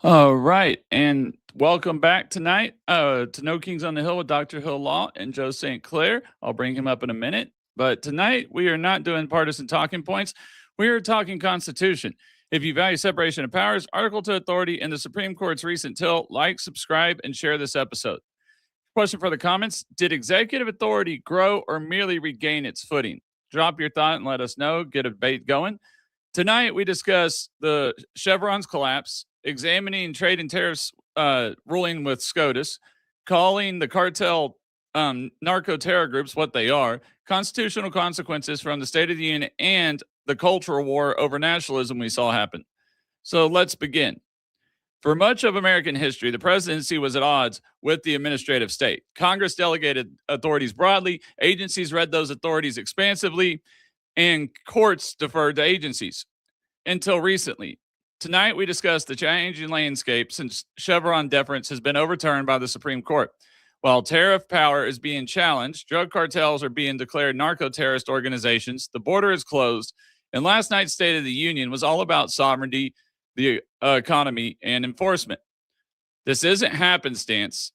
All right, and welcome back tonight to No Kings on the Hill with Dr. Hill Law and Joe St. Clair. I'll bring him up in a minute. But tonight we are not doing partisan talking points. We are talking Constitution. If you value separation of powers, article to authority, and the Supreme Court's recent tilt, like, subscribe, and share this episode. Question for the comments: did executive authority grow or merely regain its footing? Drop your thought and let us know. Get a debate going. Tonight, we discuss the Chevron's collapse, examining trade and tariffs ruling with SCOTUS, calling the cartel narco-terror groups what they are, constitutional consequences from the State of the Union, and the cultural war over nationalism we saw happen. So let's begin. For much of American history, the presidency was at odds with the administrative state. Congress delegated authorities broadly, agencies read those authorities expansively, and courts deferred to agencies until recently. Tonight, we discuss the changing landscape since Chevron deference has been overturned by the Supreme Court. While tariff power is being challenged, drug cartels are being declared narco-terrorist organizations, the border is closed, and last night's State of the Union was all about sovereignty, the economy, and enforcement. This isn't happenstance.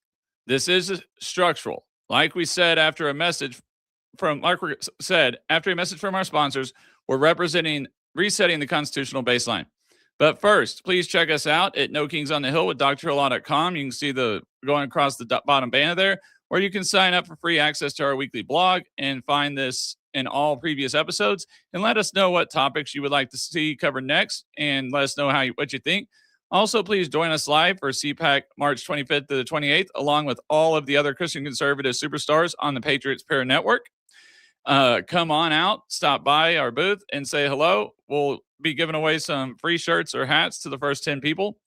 This is structural. Like we said after a message from our sponsors, we're resetting the constitutional baseline. But first, please check us out at No Kings on the Hill with drlaw.com. You can see the going across the bottom banner there, or you can sign up for free access to our weekly blog and find this in all previous episodes, and let us know what topics you would like to see covered next, and let us know what you think. Also, please join us live for CPAC March 25th to the 28th, along with all of the other Christian conservative superstars on the Patriots Pair Network. Come on out, stop by our booth and say hello. We'll be giving away some free shirts or hats to the first 10 people.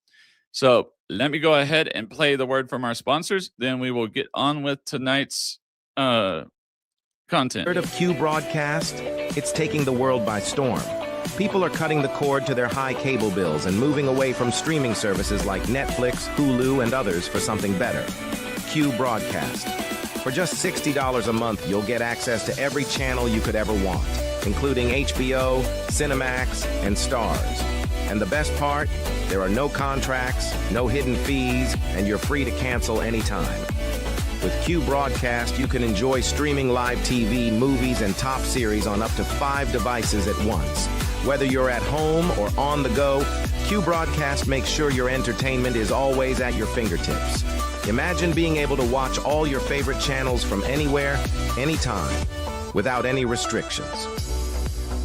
So let me go ahead and play the word from our sponsors. Then we will get on with tonight's content. Heard of Q Broadcast? It's taking the world by storm. People are cutting the cord to their high cable bills and moving away from streaming services like Netflix, Hulu, and others for something better. Q Broadcast. For just $60 a month, you'll get access to every channel you could ever want, including HBO, Cinemax, and Starz. And the best part? There are no contracts, no hidden fees, and you're free to cancel anytime. With Q Broadcast, you can enjoy streaming live TV, movies, and top series on up to 5 devices at once. Whether you're at home or on the go, Q Broadcast makes sure your entertainment is always at your fingertips. Imagine being able to watch all your favorite channels from anywhere, anytime, without any restrictions.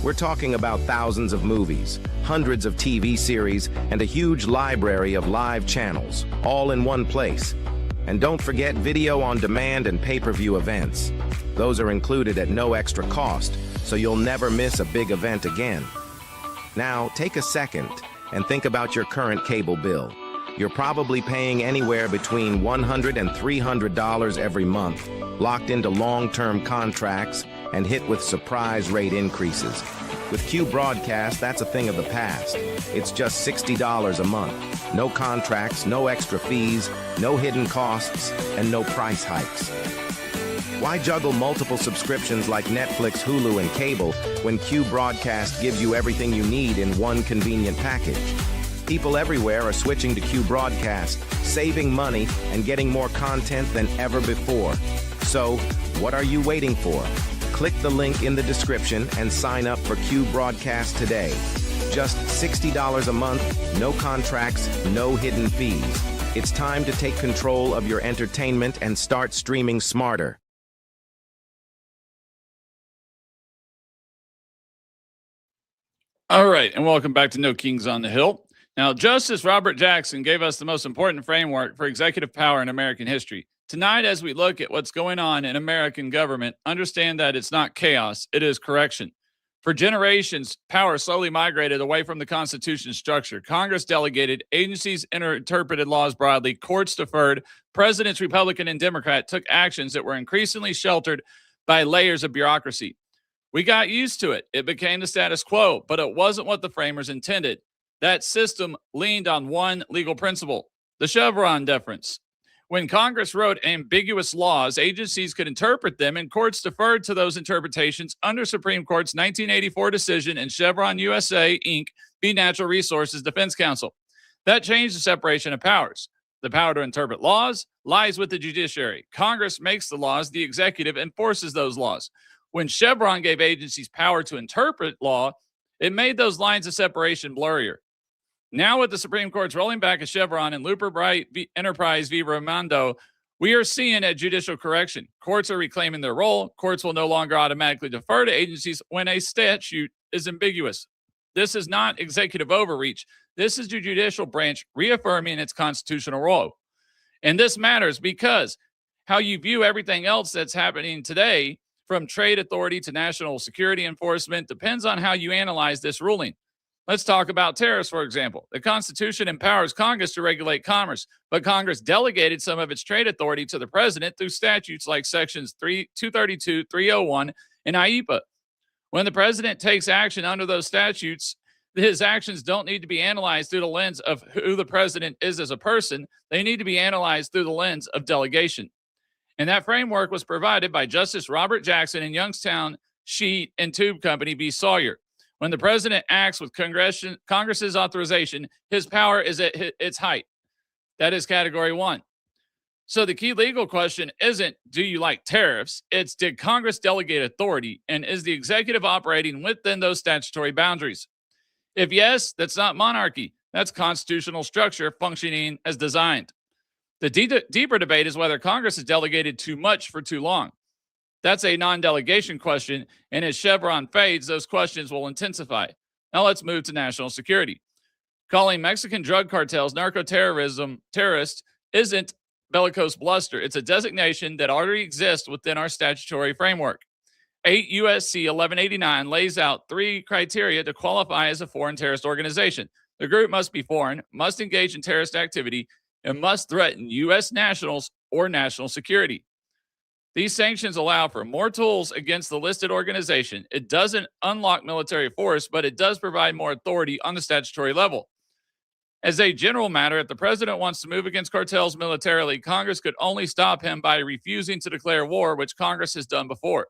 We're talking about thousands of movies, hundreds of TV series, and a huge library of live channels, all in one place. And don't forget video on demand and pay-per-view events. Those are included at no extra cost, so you'll never miss a big event again. Now, take a second and think about your current cable bill. You're probably paying anywhere between $100 and $300 every month, locked into long-term contracts and hit with surprise rate increases. With Q Broadcast, that's a thing of the past. It's just $60 a month. No contracts, no extra fees, no hidden costs, and no price hikes. Why juggle multiple subscriptions like Netflix, Hulu, and cable when Q Broadcast gives you everything you need in one convenient package? People everywhere are switching to Q Broadcast, saving money and getting more content than ever before. So, what are you waiting for? Click the link in the description and sign up for Q Broadcast today. Just $60 a month, no contracts, no hidden fees. It's time to take control of your entertainment and start streaming smarter. All right, and welcome back to No Kings on the Hill. Now, Justice Robert Jackson gave us the most important framework for executive power in American history. Tonight, as we look at what's going on in American government, understand that it's not chaos, it is correction. For generations, power slowly migrated away from the Constitution's structure. Congress delegated, agencies interpreted laws broadly, courts deferred, presidents, Republican and Democrat, took actions that were increasingly sheltered by layers of bureaucracy. We got used to it. It became the status quo, but it wasn't what the framers intended. That system leaned on one legal principle, the Chevron deference. When Congress wrote ambiguous laws, agencies could interpret them, and courts deferred to those interpretations under Supreme Court's 1984 decision in Chevron USA, Inc., v. Natural Resources Defense Council. That changed the separation of powers. The power to interpret laws lies with the judiciary. Congress makes the laws, the executive enforces those laws. When Chevron gave agencies power to interpret law, it made those lines of separation blurrier. Now, with the Supreme Court's rolling back of Chevron and Looper Bright Enterprise v. Raimondo, we are seeing a judicial correction. Courts are reclaiming their role. Courts will no longer automatically defer to agencies when a statute is ambiguous. This is not executive overreach. This is the judicial branch reaffirming its constitutional role. And this matters because how you view everything else that's happening today, from trade authority to national security enforcement, depends on how you analyze this ruling. Let's talk about tariffs, for example. The Constitution empowers Congress to regulate commerce, but Congress delegated some of its trade authority to the president through statutes like Sections 232, 301, and IEPA. When the president takes action under those statutes, his actions don't need to be analyzed through the lens of who the president is as a person. They need to be analyzed through the lens of delegation. And that framework was provided by Justice Robert Jackson in Youngstown Sheet and Tube Company v. Sawyer. When the president acts with Congress's authorization, his power is at its height. That is category 1. So the key legal question isn't, do you like tariffs? It's, did Congress delegate authority, and is the executive operating within those statutory boundaries? If yes, that's not monarchy. That's constitutional structure functioning as designed. The deeper debate is whether Congress has delegated too much for too long. That's a non-delegation question, and as Chevron fades, those questions will intensify. Now let's move to national security. Calling Mexican drug cartels narco-terrorism terrorists isn't bellicose bluster. It's a designation that already exists within our statutory framework. 8 U.S.C. 1189 lays out 3 criteria to qualify as a foreign terrorist organization. The group must be foreign, must engage in terrorist activity, and must threaten U.S. nationals or national security. These sanctions allow for more tools against the listed organization. It doesn't unlock military force, but it does provide more authority on the statutory level. As a general matter, if the president wants to move against cartels militarily, Congress could only stop him by refusing to declare war, which Congress has done before.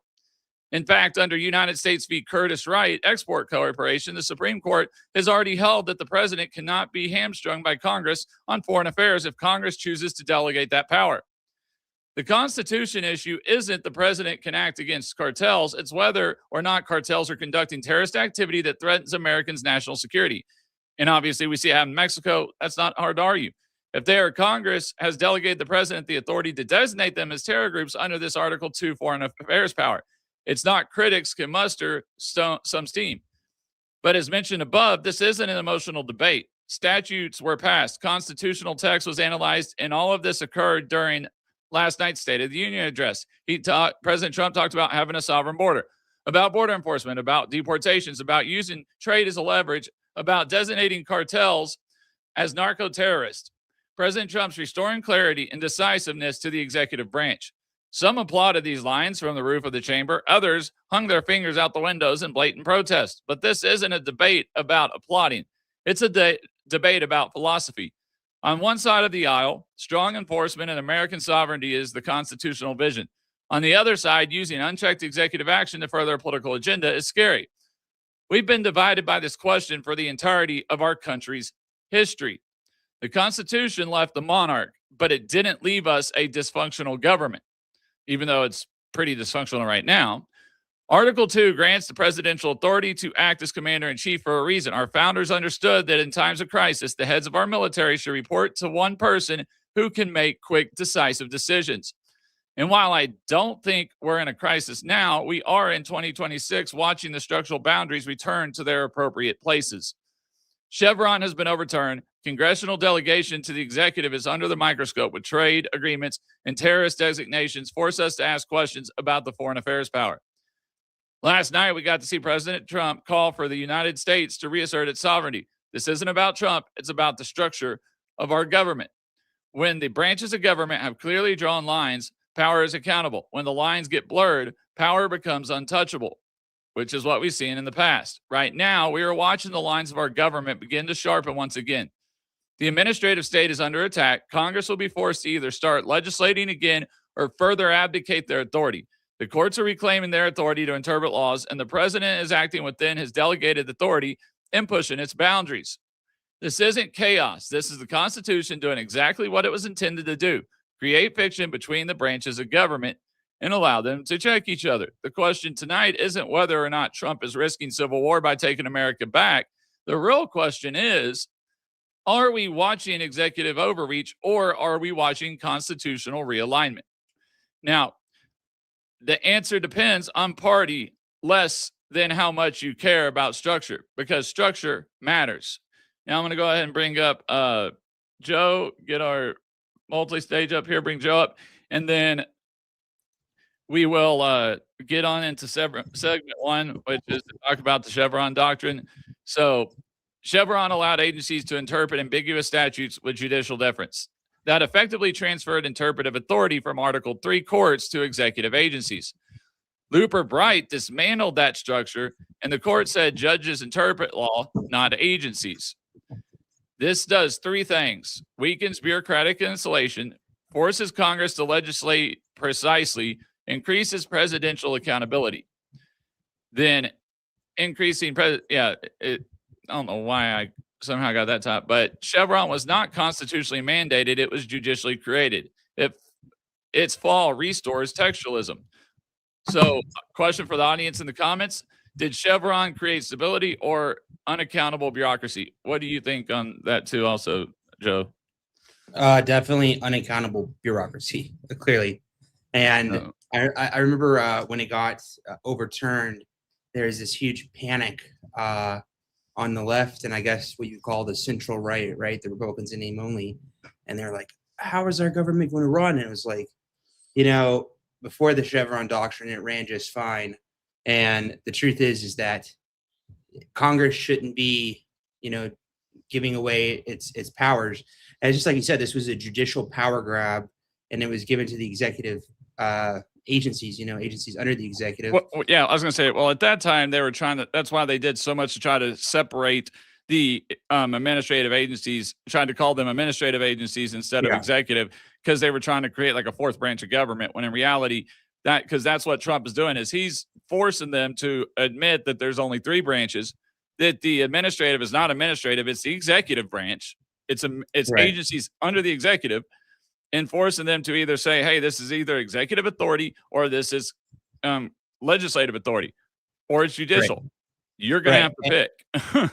In fact, under United States v. Curtis Wright Export Corporation, the Supreme Court has already held that the president cannot be hamstrung by Congress on foreign affairs if Congress chooses to delegate that power. The Constitution issue isn't the president can act against cartels, it's whether or not cartels are conducting terrorist activity that threatens Americans' national security. And obviously, we see it happen in Mexico. That's not hard to argue. If Congress has delegated the president the authority to designate them as terror groups under this Article 2 foreign affairs power. It's not critics can muster some steam. But as mentioned above, this isn't an emotional debate. Statutes were passed, constitutional text was analyzed, and all of this occurred during last night's State of the Union address. President Trump talked about having a sovereign border, about border enforcement, about deportations, about using trade as a leverage, about designating cartels as narco-terrorists. President Trump's restoring clarity and decisiveness to the executive branch. Some applauded these lines from the roof of the chamber. Others hung their fingers out the windows in blatant protest. But this isn't a debate about applauding. It's a debate about philosophy. On one side of the aisle, strong enforcement and American sovereignty is the constitutional vision. On the other side, using unchecked executive action to further a political agenda is scary. We've been divided by this question for the entirety of our country's history. The Constitution left the monarch, but it didn't leave us a dysfunctional government, even though it's pretty dysfunctional right now. Article 2 grants the presidential authority to act as commander-in-chief for a reason. Our founders understood that in times of crisis, the heads of our military should report to one person who can make quick, decisive decisions. And while I don't think we're in a crisis now, we are in 2026 watching the structural boundaries return to their appropriate places. Chevron has been overturned. Congressional delegation to the executive is under the microscope with trade agreements and terrorist designations force us to ask questions about the foreign affairs power. Last night, we got to see President Trump call for the United States to reassert its sovereignty. This isn't about Trump. It's about the structure of our government. When the branches of government have clearly drawn lines, power is accountable. When the lines get blurred, power becomes untouchable, which is what we've seen in the past. Right now, we are watching the lines of our government begin to sharpen once again. The administrative state is under attack. Congress will be forced to either start legislating again or further abdicate their authority. The courts are reclaiming their authority to interpret laws, and the president is acting within his delegated authority and pushing its boundaries. This isn't chaos. This is the Constitution doing exactly what it was intended to do: create fiction between the branches of government and allow them to check each other. The question tonight isn't whether or not Trump is risking civil war by taking America back. The real question is, are we watching executive overreach, or are we watching constitutional realignment? Now, the answer depends on party less than how much you care about structure, because structure matters. Now I'm going to go ahead and bring up Joe, get our multi-stage up here, bring Joe up, and then we will get on into segment one, which is to talk about the Chevron Doctrine. So Chevron allowed agencies to interpret ambiguous statutes with judicial deference. That effectively transferred interpretive authority from Article 3 courts to executive agencies. Looper Bright dismantled that structure, and the court said judges interpret law, not agencies. This does three things: weakens bureaucratic insulation, forces Congress to legislate precisely, increases presidential accountability. Then increasing I don't know why I somehow got that top, but Chevron was not constitutionally mandated. It was judicially created. Its fall restores textualism. So, question for the audience in the comments: did Chevron create stability or unaccountable bureaucracy? What do you think on that too also, Joe? Definitely unaccountable bureaucracy, clearly. And I remember when it got overturned, there's this huge panic on the left, and I guess what you call the central right, the Republicans in name only. And they're like, how is our government going to run? And it was like, before the Chevron Doctrine, it ran just fine. And the truth is that Congress shouldn't be, giving away its powers. And just like you said, this was a judicial power grab, and it was given to the executive agencies, agencies under the executive. Well, yeah, I was going to say, well, at that time they were trying to, that's why they did so much to try to separate the administrative agencies, trying to call them administrative agencies instead of executive, because they were trying to create like a fourth branch of government, when in reality, because that's what Trump is doing, is he's forcing them to admit that there's only three branches, that the administrative is not administrative, it's the executive branch. It's agencies under the executive, and forcing them to either say, hey, this is either executive authority or this is legislative authority or it's judicial. You're going to have to pick.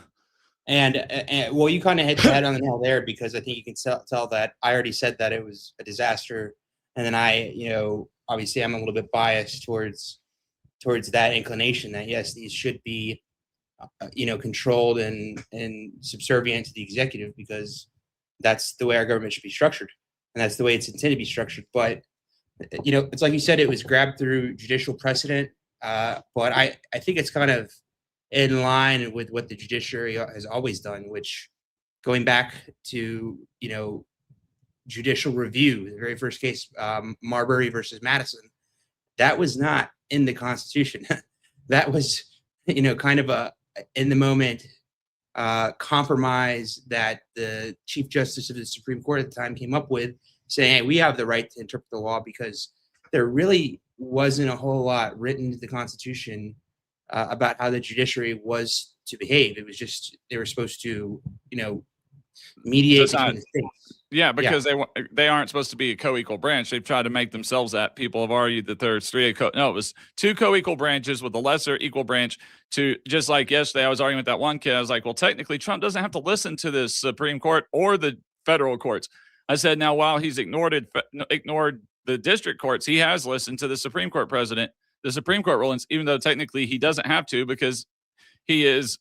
And well, you kind of hit the head on the nail there, because I think you can tell that I already said that it was a disaster. And then I, obviously I'm a little bit biased towards that inclination that, yes, these should be, controlled and subservient to the executive, because that's the way our government should be structured. And that's the way it's intended to be structured. But, it's like you said, it was grabbed through judicial precedent. But I think it's kind of in line with what the judiciary has always done, which, going back to, judicial review, the very first case, Marbury versus Madison, that was not in the Constitution. That was, kind of a in the moment compromise that the Chief Justice of the Supreme Court at the time came up with, saying, hey, we have the right to interpret the law, because there really wasn't a whole lot written into the Constitution about how the judiciary was to behave. It was just, they were supposed to, mediate between the states. Yeah, because they aren't supposed to be a co-equal branch. They've tried to make themselves that. People have argued that there's it was two co-equal branches with a lesser equal branch. To just like yesterday, I was arguing with that one kid. I was like, well, technically, Trump doesn't have to listen to the Supreme Court or the federal courts. I said, now, while he's ignored the district courts, he has listened to the Supreme Court president, the Supreme Court rulings, even though technically he doesn't have to, because he is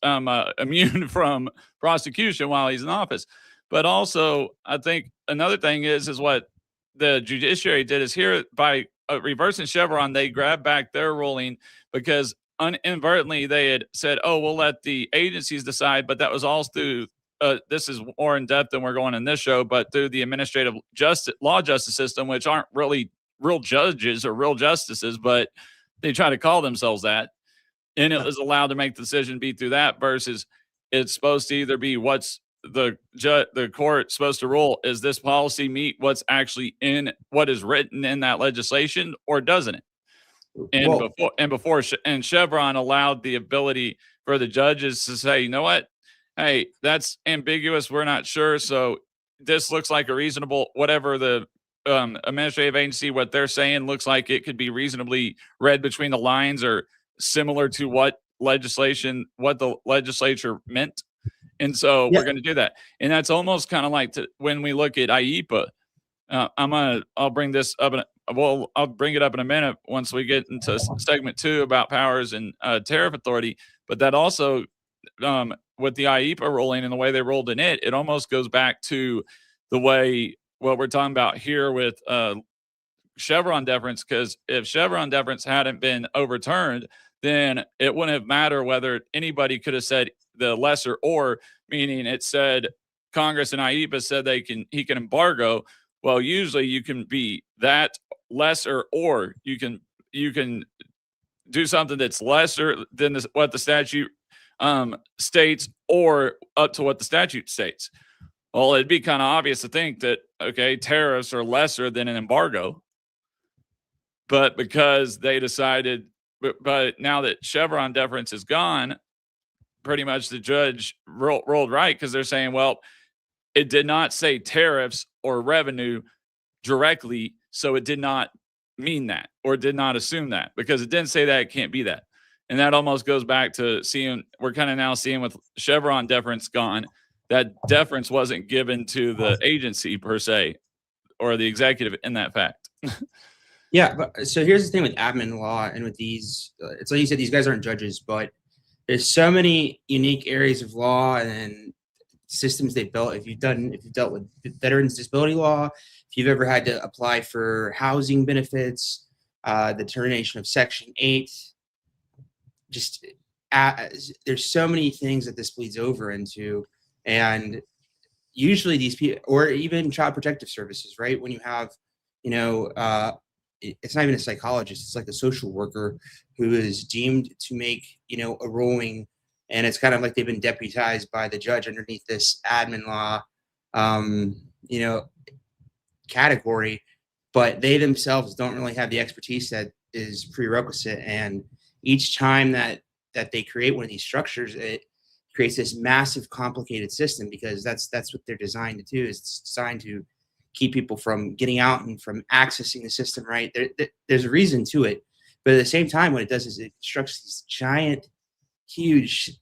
immune from prosecution while he's in office. But also, I think another thing is what the judiciary did is here, by reversing Chevron, they grabbed back their ruling, because inadvertently they had said, oh, we'll let the agencies decide. But that was all through, this is more in depth than we're going in this show, but through the administrative law justice system, which aren't really real judges or real justices, but they try to call themselves that. And it was allowed to make the decision be through that, versus it's supposed to either be what's the court supposed to rule, is this policy meet what's actually in what is written in that legislation, or doesn't it? And Chevron allowed the ability for the judges to say, you know what, hey, that's ambiguous. We're not sure. So this looks like a reasonable, whatever the administrative agency, what they're saying looks like it could be reasonably read between the lines or similar to what the legislature meant. And so Yeah. we're going to do that. And that's almost kind of like when we look at IEPA. I'll bring this up. I'll bring it up in a minute once we get into segment 2 about powers and tariff authority. But that also, with the IEPA ruling and the way they rolled in it almost goes back to the way what we're talking about here with Chevron deference. Because if Chevron deference hadn't been overturned, then it wouldn't have mattered whether anybody could have said the lesser or, meaning it said Congress and IEPA said he can embargo. Well, usually you can be that lesser, or you can do something that's lesser than what the statute states, or up to what the statute states. Well, it'd be kind of obvious to think that, okay, tariffs are lesser than an embargo. But because they decided, but now that Chevron deference is gone, pretty much the judge rolled right, because they're saying, well, it did not say tariffs or revenue directly, so it did not mean that, or did not assume that, because it didn't say that, it can't be that. And that almost goes back to we're kind of now seeing with Chevron deference gone, that deference wasn't given to the agency per se, or the executive in that fact. Yeah, but so here's the thing with admin law and with these, it's like you said, these guys aren't judges, but there's so many unique areas of law and systems they built. If you've dealt with veterans disability law, if you've ever had to apply for housing benefits, the termination of Section 8, there's so many things that this bleeds over into. And usually these people, or even child protective services, right? When you have, it's not even a psychologist, it's like a social worker who is deemed to make, a ruling, and it's kind of like they've been deputized by the judge underneath this admin law, category, but they themselves don't really have the expertise that is prerequisite. And each time that they create one of these structures, it creates this massive complicated system, because that's what they're designed to do. Is it's designed to keep people from getting out and from accessing the system, right? There's a reason to it. But at the same time, what it does is it constructs these giant, huge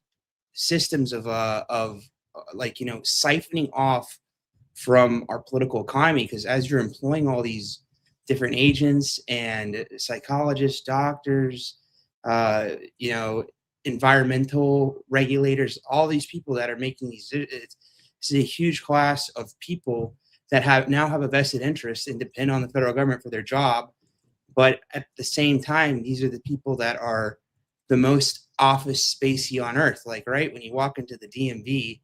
systems of siphoning off from our political economy. Because as you're employing all these different agents and psychologists, doctors, environmental regulators, all these people that are making these, it's a huge class of people that have a vested interest and depend on the federal government for their job. But at the same time, these are the people that are the most office spacey on earth. Like, right, when you walk into the DMV,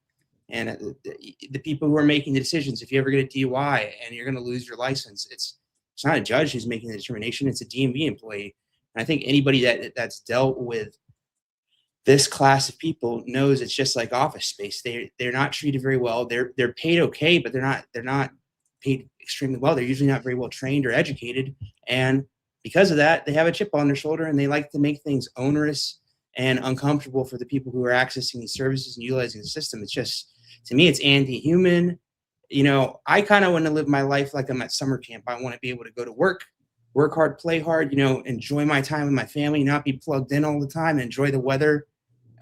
and the people who are making the decisions, if you ever get a DUI and you're going to lose your license, it's not a judge who's making the determination, it's a DMV employee. And I think anybody that's dealt with this class of people knows it's just like office space. They're not treated very well. They're paid okay, but they're not paid extremely well. They're usually not very well trained or educated, and because of that, they have a chip on their shoulder, and they like to make things onerous and uncomfortable for the people who are accessing these services and utilizing the system. It's just, to me, it's anti-human. I kind of want to live my life like I'm at summer camp. I want to be able to go to work hard, play hard, enjoy my time with my family, not be plugged in all the time, enjoy the weather.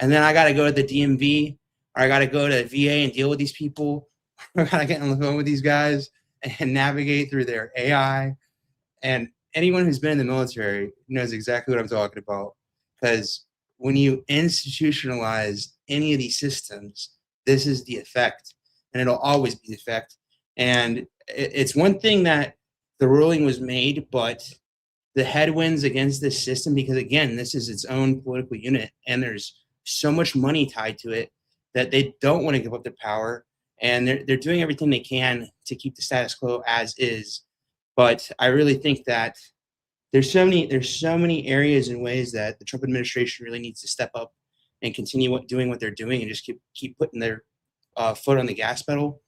And then I got to go to the DMV, or I got to go to VA and deal with these people. I got to get on the phone with these guys and navigate through their AI. And anyone who's been in the military knows exactly what I'm talking about. Because when you institutionalize any of these systems, this is the effect, and it'll always be the effect. And it's one thing that the ruling was made, but the headwinds against this system, because again, this is its own political unit, and there's so much money tied to it that they don't want to give up their power, and they're doing everything they can to keep the status quo as is. But I really think that there's so many areas and ways that the Trump administration really needs to step up and continue doing what they're doing, and just keep putting their foot on the gas pedal.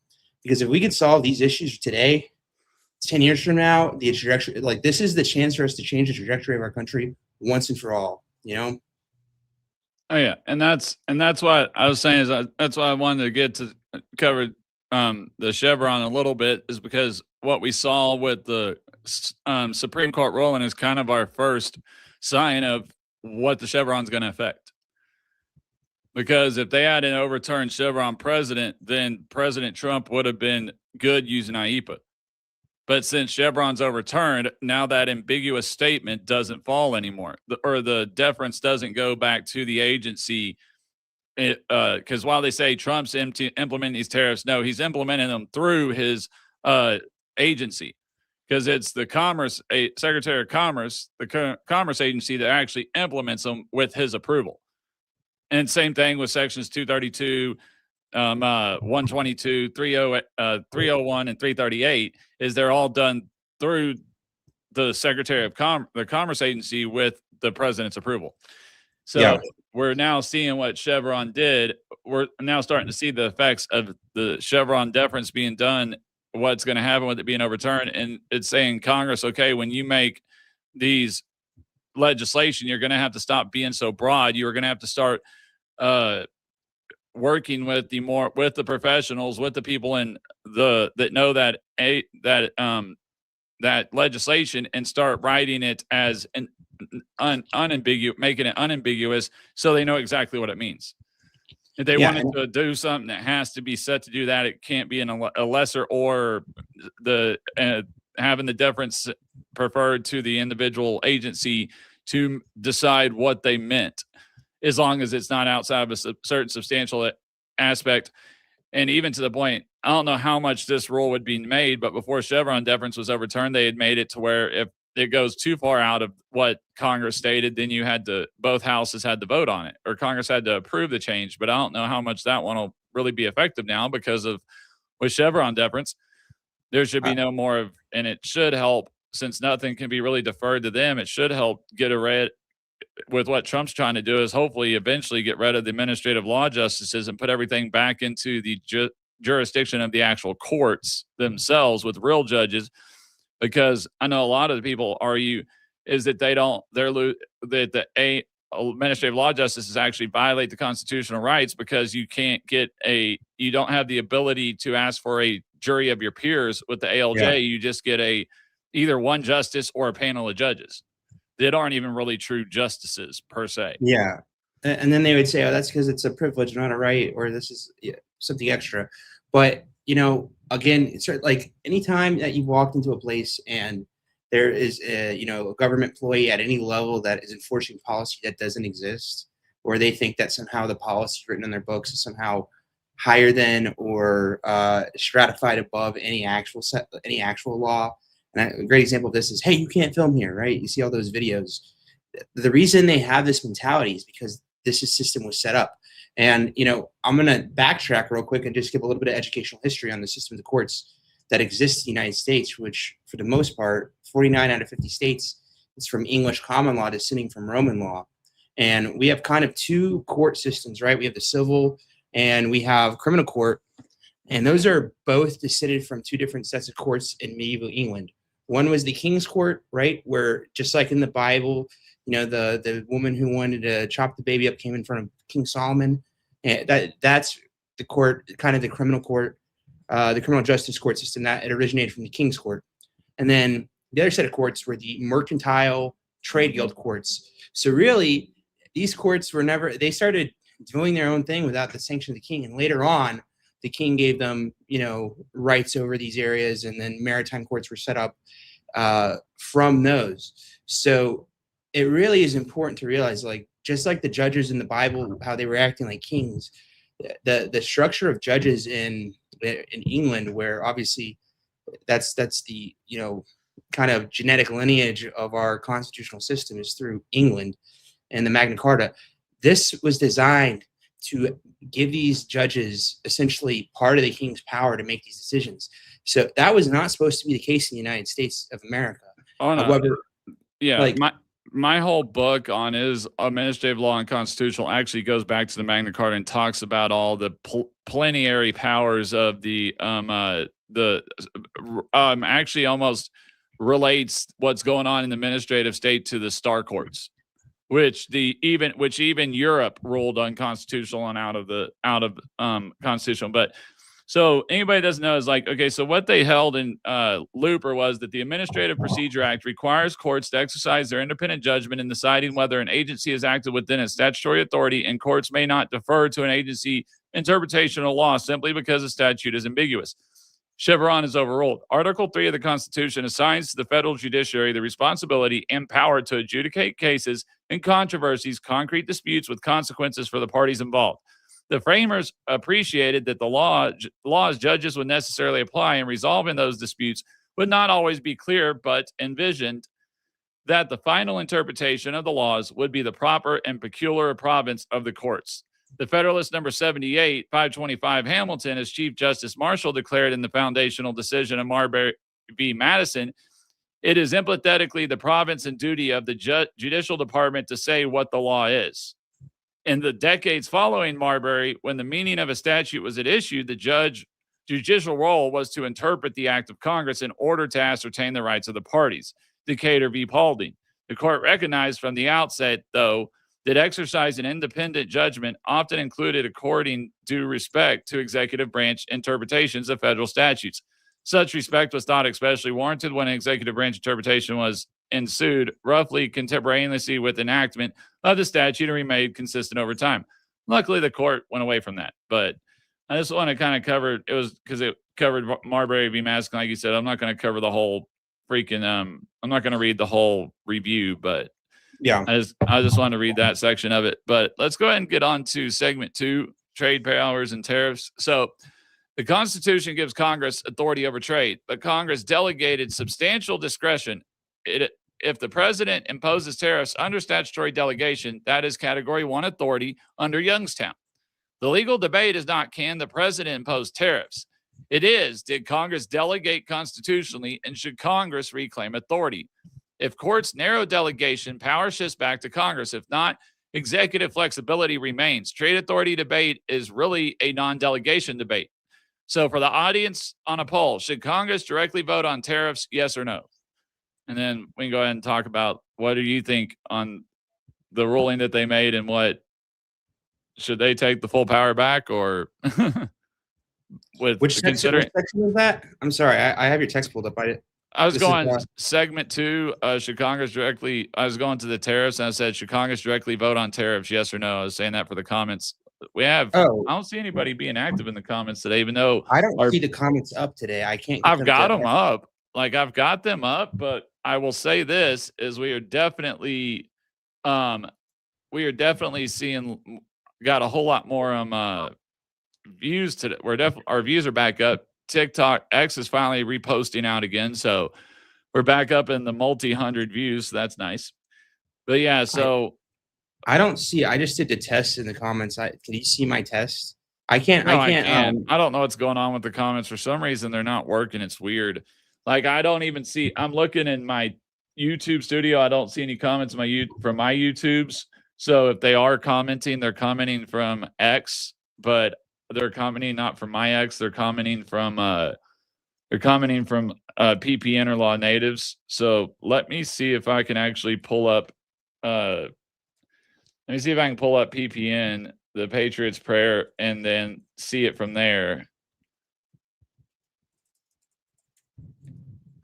Because if we could solve these issues today, 10 years from now, the trajectory, this is the chance for us to change the trajectory of our country once and for all. Oh yeah, and that's what I was saying that's why I wanted to get to cover the Chevron a little bit, is because what we saw with the Supreme Court ruling is kind of our first sign of what the Chevron's going to affect. Because if they had an overturned Chevron precedent, then President Trump would have been good using IEPA. But since Chevron's overturned, now that ambiguous statement doesn't fall anymore, or the deference doesn't go back to the agency. Because while they say Trump's implementing these tariffs, no, he's implementing them through his agency, because it's the Secretary of Commerce, the Commerce agency, that actually implements them with his approval. And same thing with sections 232, 122, 301, and 338, is they're all done through the Secretary of the Commerce agency with the president's approval. So we're now seeing what Chevron did. We're now starting to see the effects of the Chevron deference being done, what's going to happen with it being overturned. And it's saying, Congress, okay, when you make these legislation, you're going to have to stop being so broad. You're going to have to start working with the professionals, with the people that know that legislation, and start writing it as unambiguous, making it unambiguous, so they know exactly what it means. If they wanted to do something that has to be set to do that, it can't be in a lesser, or the having the deference preferred to the individual agency to decide what they meant, as long as it's not outside of a certain substantial aspect. And even to the point, I don't know how much this rule would be made, but before Chevron deference was overturned, they had made it to where if it goes too far out of what Congress stated, then both houses had to vote on it, or Congress had to approve the change. But I don't know how much that one will really be effective now, because with Chevron deference, there should be no more of, and it should help, since nothing can be really deferred to them. It should help get with what Trump's trying to do, is hopefully eventually get rid of the administrative law justices and put everything back into the jurisdiction of the actual courts themselves with real judges. Because I know a lot of the people argue is that that the administrative law justices actually violate the constitutional rights, because you don't have the ability to ask for a jury of your peers with the ALJ. Yeah. You just get either one justice or a panel of judges that aren't even really true justices per se. Yeah. And then they would say, oh, that's because it's a privilege, not a right, or this is something extra. But, again, it's like anytime that you walked into a place and there is a government employee at any level that is enforcing policy that doesn't exist, or they think that somehow the policy written in their books is somehow higher than or stratified above any actual law. And a great example of this is, hey, you can't film here, right? You see all those videos. The reason they have this mentality is because this system was set up. And, I'm going to backtrack real quick and just give a little bit of educational history on the system of the courts that exists in the United States, which for the most part, 49 out of 50 states, it's from English common law descending from Roman law. And we have kind of two court systems, right? We have the civil and we have criminal court. And those are both descended from two different sets of courts in medieval England. One was the King's Court, right? Where just like in the Bible, the woman who wanted to chop the baby up came in front of King Solomon. And that's the court, kind of the criminal court, the criminal justice court system that it originated from the King's Court. And then the other set of courts were the mercantile trade guild courts. So really, these courts they started doing their own thing without the sanction of the king. And later on, the king gave them, rights over these areas, and then maritime courts were set up from those. So it really is important to realize, like, just like the judges in the Bible, how they were acting like kings, the structure of judges in England, where obviously that's the kind of genetic lineage of our constitutional system, is through England and the Magna Carta. This was designed to give these judges essentially part of the king's power to make these decisions. So that was not supposed to be the case in the United States of America. Oh, no. However, yeah, my whole book on is administrative law and constitutional actually goes back to the Magna Carta and talks about all the plenary powers of the actually almost relates what's going on in the administrative state to the star courts, which even Europe ruled unconstitutional and out of constitutional. But so anybody doesn't know is like, okay, so what they held in Looper was that the Administrative Procedure Act requires courts to exercise their independent judgment in deciding whether an agency has acted within its statutory authority, and courts may not defer to an agency interpretation of law simply because a statute is ambiguous. Chevron is overruled. Article 3 of the Constitution assigns to the federal judiciary the responsibility and power to adjudicate cases and controversies, concrete disputes with consequences for the parties involved. The framers appreciated that the laws judges would necessarily apply in resolving those disputes would not always be clear, but envisioned that the final interpretation of the laws would be the proper and peculiar province of the courts. The Federalist number 78, 525 Hamilton, as Chief Justice Marshall declared in the foundational decision of Marbury v. Madison, it is emphatically the province and duty of the judicial department to say what the law is. In the decades following Marbury, when the meaning of a statute was at issue, the judicial role was to interpret the act of Congress in order to ascertain the rights of the parties. Decatur v. Paulding. The court recognized from the outset, though, that exercise an independent judgment often included according due respect to executive branch interpretations of federal statutes. Such respect was thought especially warranted when an executive branch interpretation was ensued roughly contemporaneously with enactment of the statute and remained consistent over time. Luckily, the court went away from that. But I just want to kind of cover, it was because it covered Marbury v. Madison, like you said. I'm not going to cover the whole freaking, I'm not going to read the whole review, but yeah, I just wanted to read that section of it. But let's go ahead and get on to segment 2, trade powers and tariffs. So the Constitution gives Congress authority over trade, but Congress delegated substantial discretion. If the president imposes tariffs under statutory delegation, that is Category 1 authority under Youngstown. The legal debate is not, can the president impose tariffs? It is, did Congress delegate constitutionally, and should Congress reclaim authority? If courts narrow delegation, power shifts back to Congress. If not, executive flexibility remains. Trade authority debate is really a non-delegation debate. So for the audience on a poll, should Congress directly vote on tariffs, yes or no? And then we can go ahead and talk about what do you think on the ruling that they made, and what should they take the full power back, or which section is that? I'm sorry, I have your text pulled up. I was going segment 2. Should Congress directly? I was going to the tariffs, and I said, should Congress directly vote on tariffs? Yes or no? I was saying that for the comments. We have. Oh, I don't see anybody being active in the comments today, even though I don't see the comments up today. I can't. I've got them up. Like, I've got them up, but I will say this is we are definitely seeing, got a whole lot more views today. Our views are back up. TikTok X is finally reposting out again, so we're back up in the multi-hundred views. So that's nice. But yeah, so I don't see. I just did the test in the comments. Can you see my test? I can't. No, I can't. I don't know what's going on with the comments. For some reason, they're not working. It's weird. Like, I don't even see. I'm looking in my YouTube studio. I don't see any comments from my YouTubes. So if they are commenting, they're commenting from X, but they're commenting not from my X. They're commenting from PPN or Law Natives. So let me see if I can actually pull up. Let me see if I can pull up PPN, the Patriots Prayer, and then see it from there.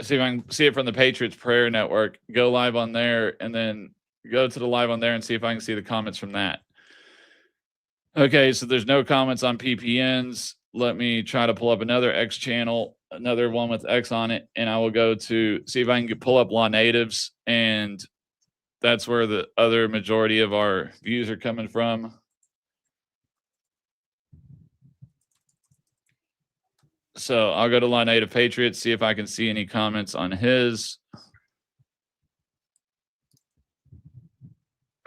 See if I can see it from the Patriots Prayer Network. Go live on there, and then go to the live on there and see if I can see the comments from that. Okay, so there's no comments on PPNs. Let me try to pull up another X channel, another one with X on it, and I will go to see if I can pull up Law Natives, and that's where the other majority of our views are coming from. So I'll go to Law Native Patriots, see if I can see any comments on his.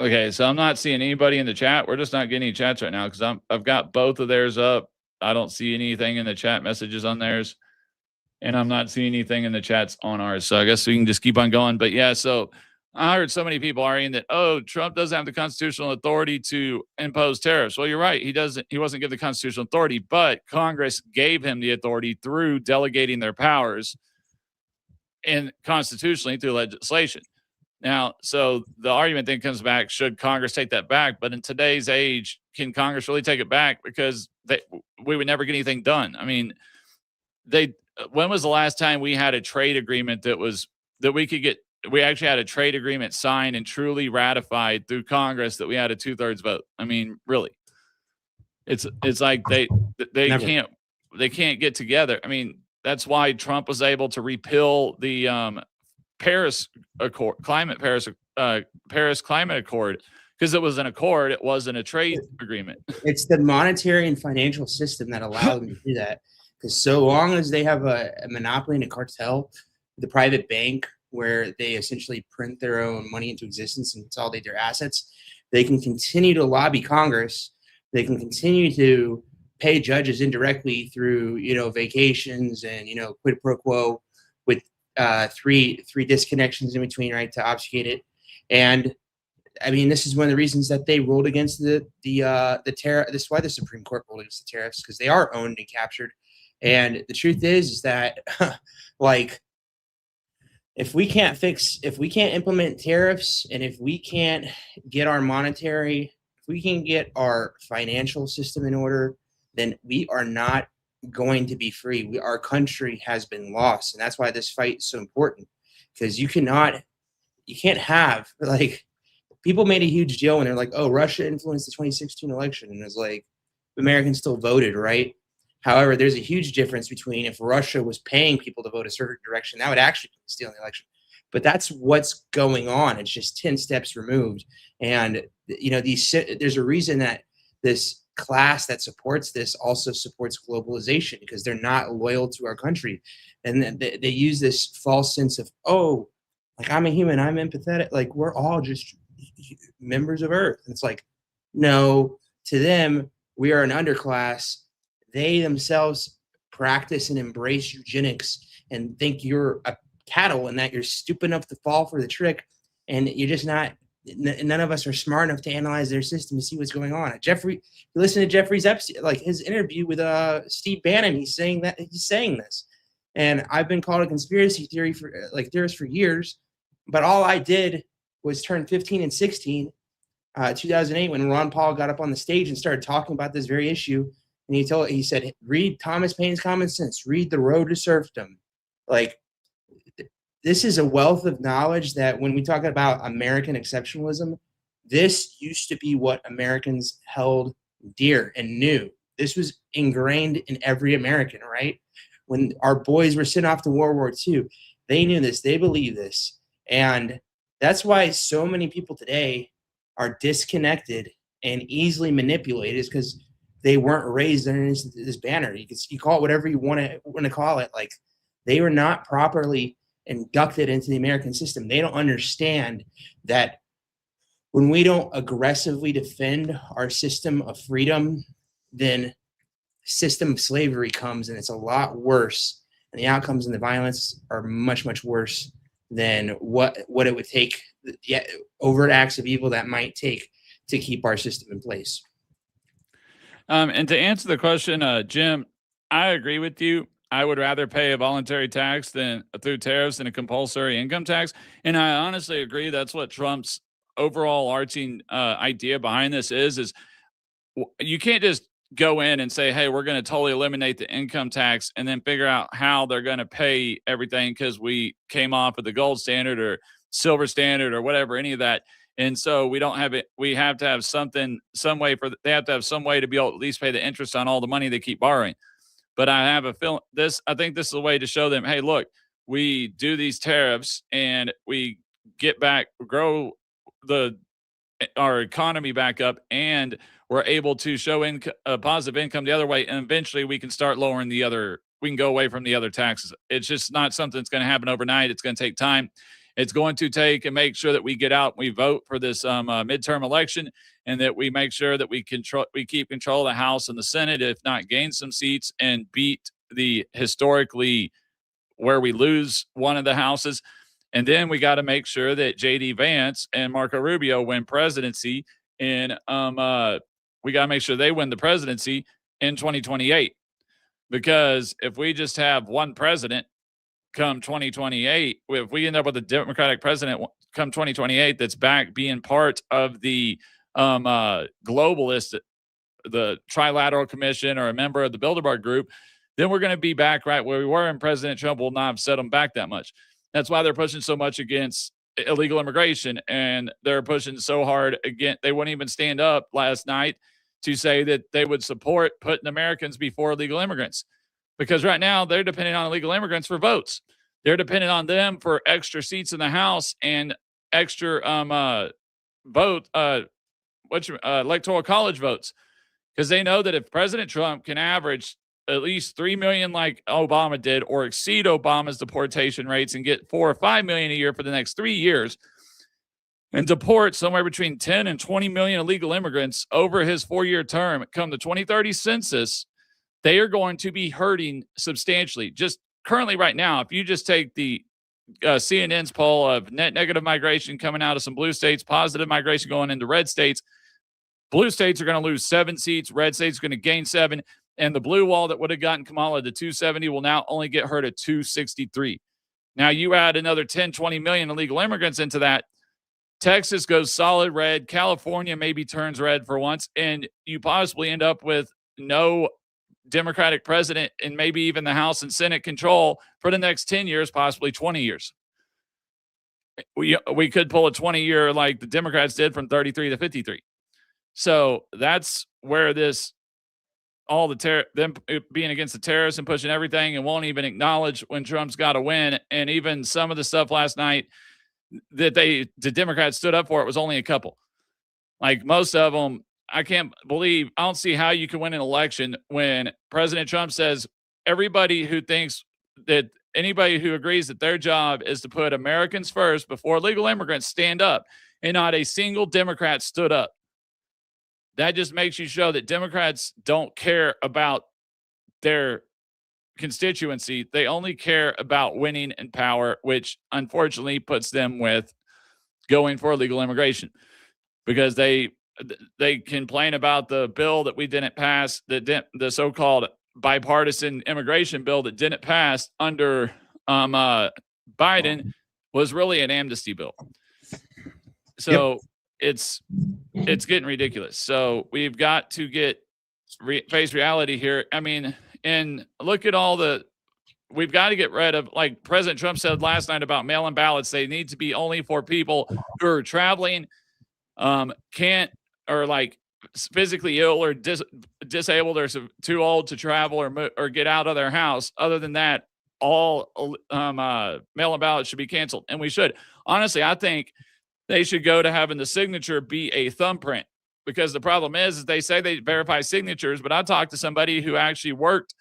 Okay, so I'm not seeing anybody in the chat. We're just not getting any chats right now because I've got both of theirs up. I don't see anything in the chat messages on theirs, and I'm not seeing anything in the chats on ours. So I guess we can just keep on going. But yeah, so I heard so many people arguing that, oh, Trump doesn't have the constitutional authority to impose tariffs. Well, you're right. He doesn't. He wasn't given the constitutional authority, but Congress gave him the authority through delegating their powers and constitutionally through legislation. Now, so the argument then comes back, should Congress take that back? But in today's age, can Congress really take it back? Because we would never get anything done. I mean, when was the last time we had a trade agreement that we actually had a trade agreement signed and truly ratified through Congress that we had a 2/3 vote? I mean, really, it's like they Never. can't get together. I mean, that's why Trump was able to repeal the Paris Climate Accord, because it was an accord. It wasn't a trade agreement. It's the monetary and financial system that allowed them to do that. Because so long as they have a monopoly and a cartel, the private bank, where they essentially print their own money into existence and consolidate their assets, they can continue to lobby Congress. They can continue to pay judges indirectly through, vacations and, quid pro quo with three disconnections in between, right, to obfuscate it. And I mean, this is one of the reasons that they ruled against the tariff. This is why the Supreme Court ruled against the tariffs, because they are owned and captured. And the truth is that, like, if we can't implement tariffs, and if we can't get our financial system in order, then we are not going to be free. Our country has been lost. And that's why this fight is so important, because you can't have, like, people made a huge deal when they're like, oh, Russia influenced the 2016 election. And it's like, Americans still voted, right? However, there's a huge difference between if Russia was paying people to vote a certain direction, that would actually steal the election. But that's what's going on. It's just 10 steps removed. And, there's a reason that this class that supports this also supports globalization, because they're not loyal to our country. And then they use this false sense of, oh, like, I'm a human, I'm empathetic, like, we're all just members of Earth. And it's like, no, to them, we are an underclass. They themselves practice and embrace eugenics and think you're a cattle and that you're stupid enough to fall for the trick. And you're just not, none of us are smart enough to analyze their system to see what's going on. You listen to Jeffrey's Epstein, like his interview with Steve Bannon, he's saying this. And I've been called a conspiracy theorist for years, but all I did was turn 15 and 16, 2008, when Ron Paul got up on the stage and started talking about this very issue. And he said, read Thomas Paine's Common Sense, read The Road to Serfdom. Like, this is a wealth of knowledge that when we talk about American exceptionalism, this used to be what Americans held dear and knew. This was ingrained in every American, right? When our boys were sent off to World War II, they knew this, they believed this. And that's why so many people today are disconnected and easily manipulated, is because they weren't raised under this banner. You call it whatever you want to call it. Like, they were not properly inducted into the American system. They don't understand that when we don't aggressively defend our system of freedom, then system of slavery comes, and it's a lot worse. And the outcomes and the violence are much, much worse than what it would take, the overt acts of evil that might take to keep our system in place. And to answer the question, Jim, I agree with you. I would rather pay a voluntary tax through tariffs than a compulsory income tax. And I honestly agree. That's what Trump's overall arching idea behind this is you can't just go in and say, hey, we're going to totally eliminate the income tax and then figure out how they're going to pay everything because we came off of the gold standard or silver standard or whatever, any of that. And so we don't have it. We have to have they have to have some way to be able to at least pay the interest on all the money they keep borrowing. But I have a feeling I think this is a way to show them, hey, look, we do these tariffs and we grow our economy back up, and we're able to show a positive income the other way. And eventually we can start lowering we can go away from the other taxes. It's just not something that's going to happen overnight. It's going to take time. It's going to take and make sure that we get out and we vote for this midterm election, and that we make sure that we keep control of the House and the Senate, if not gain some seats and beat the historically where we lose one of the houses. And then we got to make sure that J.D. Vance and Marco Rubio win presidency, and we got to make sure they win the presidency in 2028. Because if we just have one president come 2028, if we end up with a Democratic president come 2028 that's back being part of the globalist, the Trilateral Commission, or a member of the Bilderberg Group, then we're going to be back right where we were, and President Trump will not have set them back that much. That's why they're pushing so much against illegal immigration, and they're pushing so hard again. They wouldn't even stand up last night to say that they would support putting Americans before illegal immigrants, because right now they're depending on illegal immigrants for votes. They're dependent on them for extra seats in the House and extra electoral college votes, because they know that if President Trump can average at least 3 million like Obama did, or exceed Obama's deportation rates and get 4 or 5 million a year for the next 3 years, and deport somewhere between 10 and 20 million illegal immigrants over his 4-year term come the 2030 census, they are going to be hurting substantially. Just currently right now, if you just take the CNN's poll of net negative migration coming out of some blue states, positive migration going into red states, blue states are going to lose 7 seats, red states are going to gain 7, and the blue wall that would have gotten Kamala to 270 will now only get her to 263. Now you add another 10, 20 million illegal immigrants into that, Texas goes solid red, California maybe turns red for once, and you possibly end up with no Democratic president and maybe even the House and Senate control for the next 10 years, possibly 20 years. We could pull a 20-year like the Democrats did from 33 to 53. So that's where this, all the them being against the terrorists and pushing everything, and won't even acknowledge when Trump's got to win. And even some of the stuff last night that the Democrats stood up for, it was only a couple. Like most of them, I don't see how you can win an election when President Trump says everybody who thinks that anybody who agrees that their job is to put Americans first before legal immigrants stand up, and not a single Democrat stood up. That just makes you show that Democrats don't care about their constituency. They only care about winning and power, which unfortunately puts them with going for illegal immigration, because they complain about the bill that we didn't pass, the so-called bipartisan immigration bill that didn't pass under Biden was really an amnesty bill. So it's getting ridiculous. So we've got to face reality here. I mean, and look at we've got to get rid of, like President Trump said last night about mail-in ballots, they need to be only for people who are traveling, can't, or like physically ill or disabled or too old to travel or get out of their house. Other than that, all mail-in ballots should be canceled. And we should. Honestly, I think they should go to having the signature be a thumbprint, because the problem is they say they verify signatures, but I talked to somebody who actually worked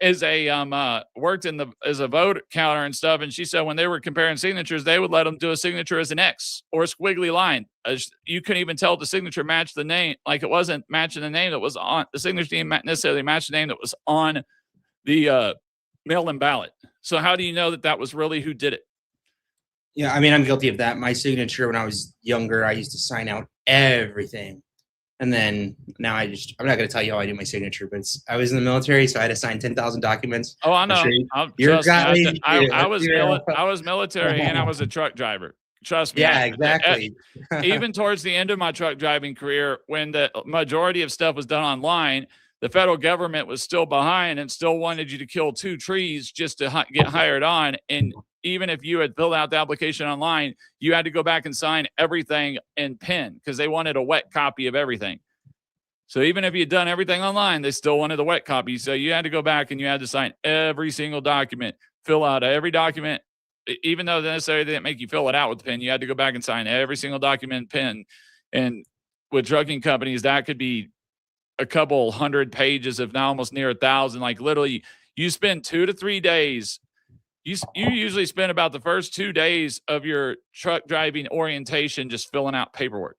as a vote counter and stuff, and she said when they were comparing signatures, they would let them do a signature as an X or a squiggly line. You couldn't even tell if the signature matched the name, like it wasn't matching the name that was on the signature, didn't necessarily match the name that was on the mail-in ballot. So how do you know that was really who did it? Yeah, I mean, I'm guilty of that. My signature when I was younger, I used to sign out everything. And then now I'm not going to tell you how I do my signature, but I was in the military, so I had to sign 10,000 documents. Oh, I know. I was military and I was a truck driver. Trust me. Yeah, exactly. Even towards the end of my truck driving career, when the majority of stuff was done online, the federal government was still behind and still wanted you to kill 2 trees just to get hired on. And even if you had filled out the application online, you had to go back and sign everything in pen, because they wanted a wet copy of everything. So even if you'd done everything online, they still wanted the wet copy. So you had to go back and you had to sign every single document, fill out every document, even though necessarily they didn't make you fill it out with the pen. You had to go back and sign every single document in pen. And with trucking companies, that could be a couple hundred pages, if not almost near 1,000. Like literally, you spend 2 to 3 days. You usually spend about the first 2 days of your truck driving orientation just filling out paperwork.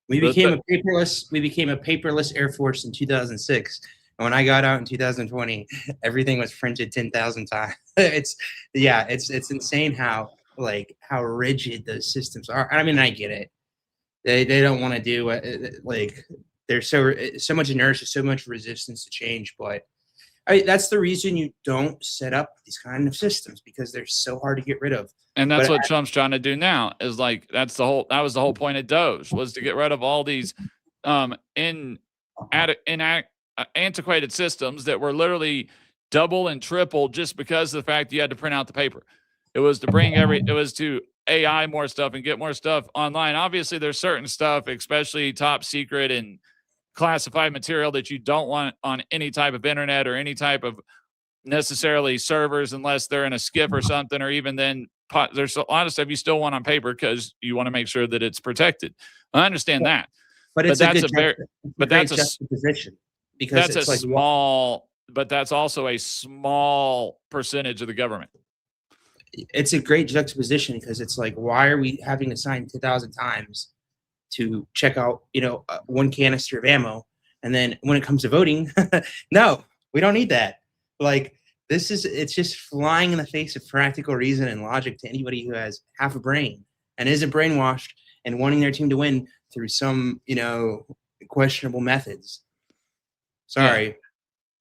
We became a paperless Air Force in 2006. And when I got out in 2020, everything was printed 10,000 times. It's insane how rigid those systems are. I mean, I get it. They don't want to do there's so much inertia, so much resistance to change, but That's the reason you don't set up these kind of systems, because they're so hard to get rid of. And that's But what Trump's trying to do now, is like, that was the whole point of Doge, was to get rid of all these antiquated systems that were literally double and triple just because of the fact you had to print out the paper. It was to bring it was to AI more stuff and get more stuff online. Obviously, there's certain stuff, especially top secret and classified material, that you don't want on any type of internet or any type of necessarily servers, unless they're in a SCIF or something, or even then there's a lot of stuff you still want on paper because you want to make sure that it's protected. I understand that, but that's a juxtaposition, because that's a like, small, but that's also a small percentage of the government. It's a great juxtaposition, because it's like, why are we having to sign 2,000 times to check out, one canister of ammo, and then when it comes to voting, no, we don't need that. Like, it's just flying in the face of practical reason and logic to anybody who has half a brain and isn't brainwashed and wanting their team to win through some, questionable methods. Sorry. Yeah.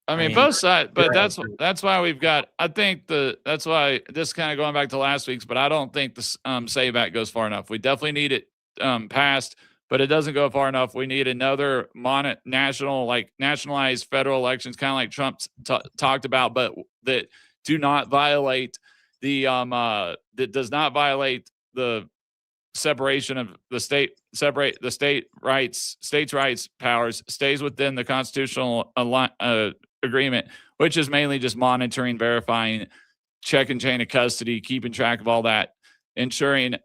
I mean, both sides, but that's why we've got, I think that's why this kind of going back to last week's, but I don't think the SAVE Act goes far enough. We definitely need it passed, but it doesn't go far enough. We need another nationalized federal elections, kind of like Trump talked about, but that do not violate that does not violate the separation of the states' rights powers, stays within the constitutional agreement, which is mainly just monitoring, verifying, checking chain of custody, keeping track of all that, ensuring,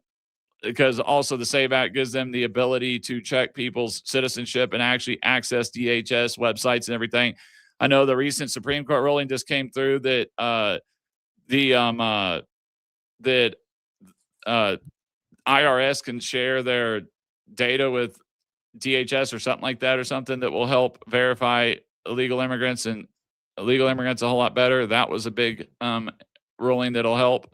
because also the SAVE Act gives them the ability to check people's citizenship and actually access DHS websites and everything. I know the recent Supreme Court ruling just came through that IRS can share their data with DHS or something like that, or something that will help verify illegal immigrants a whole lot better. That was a big ruling that'll help.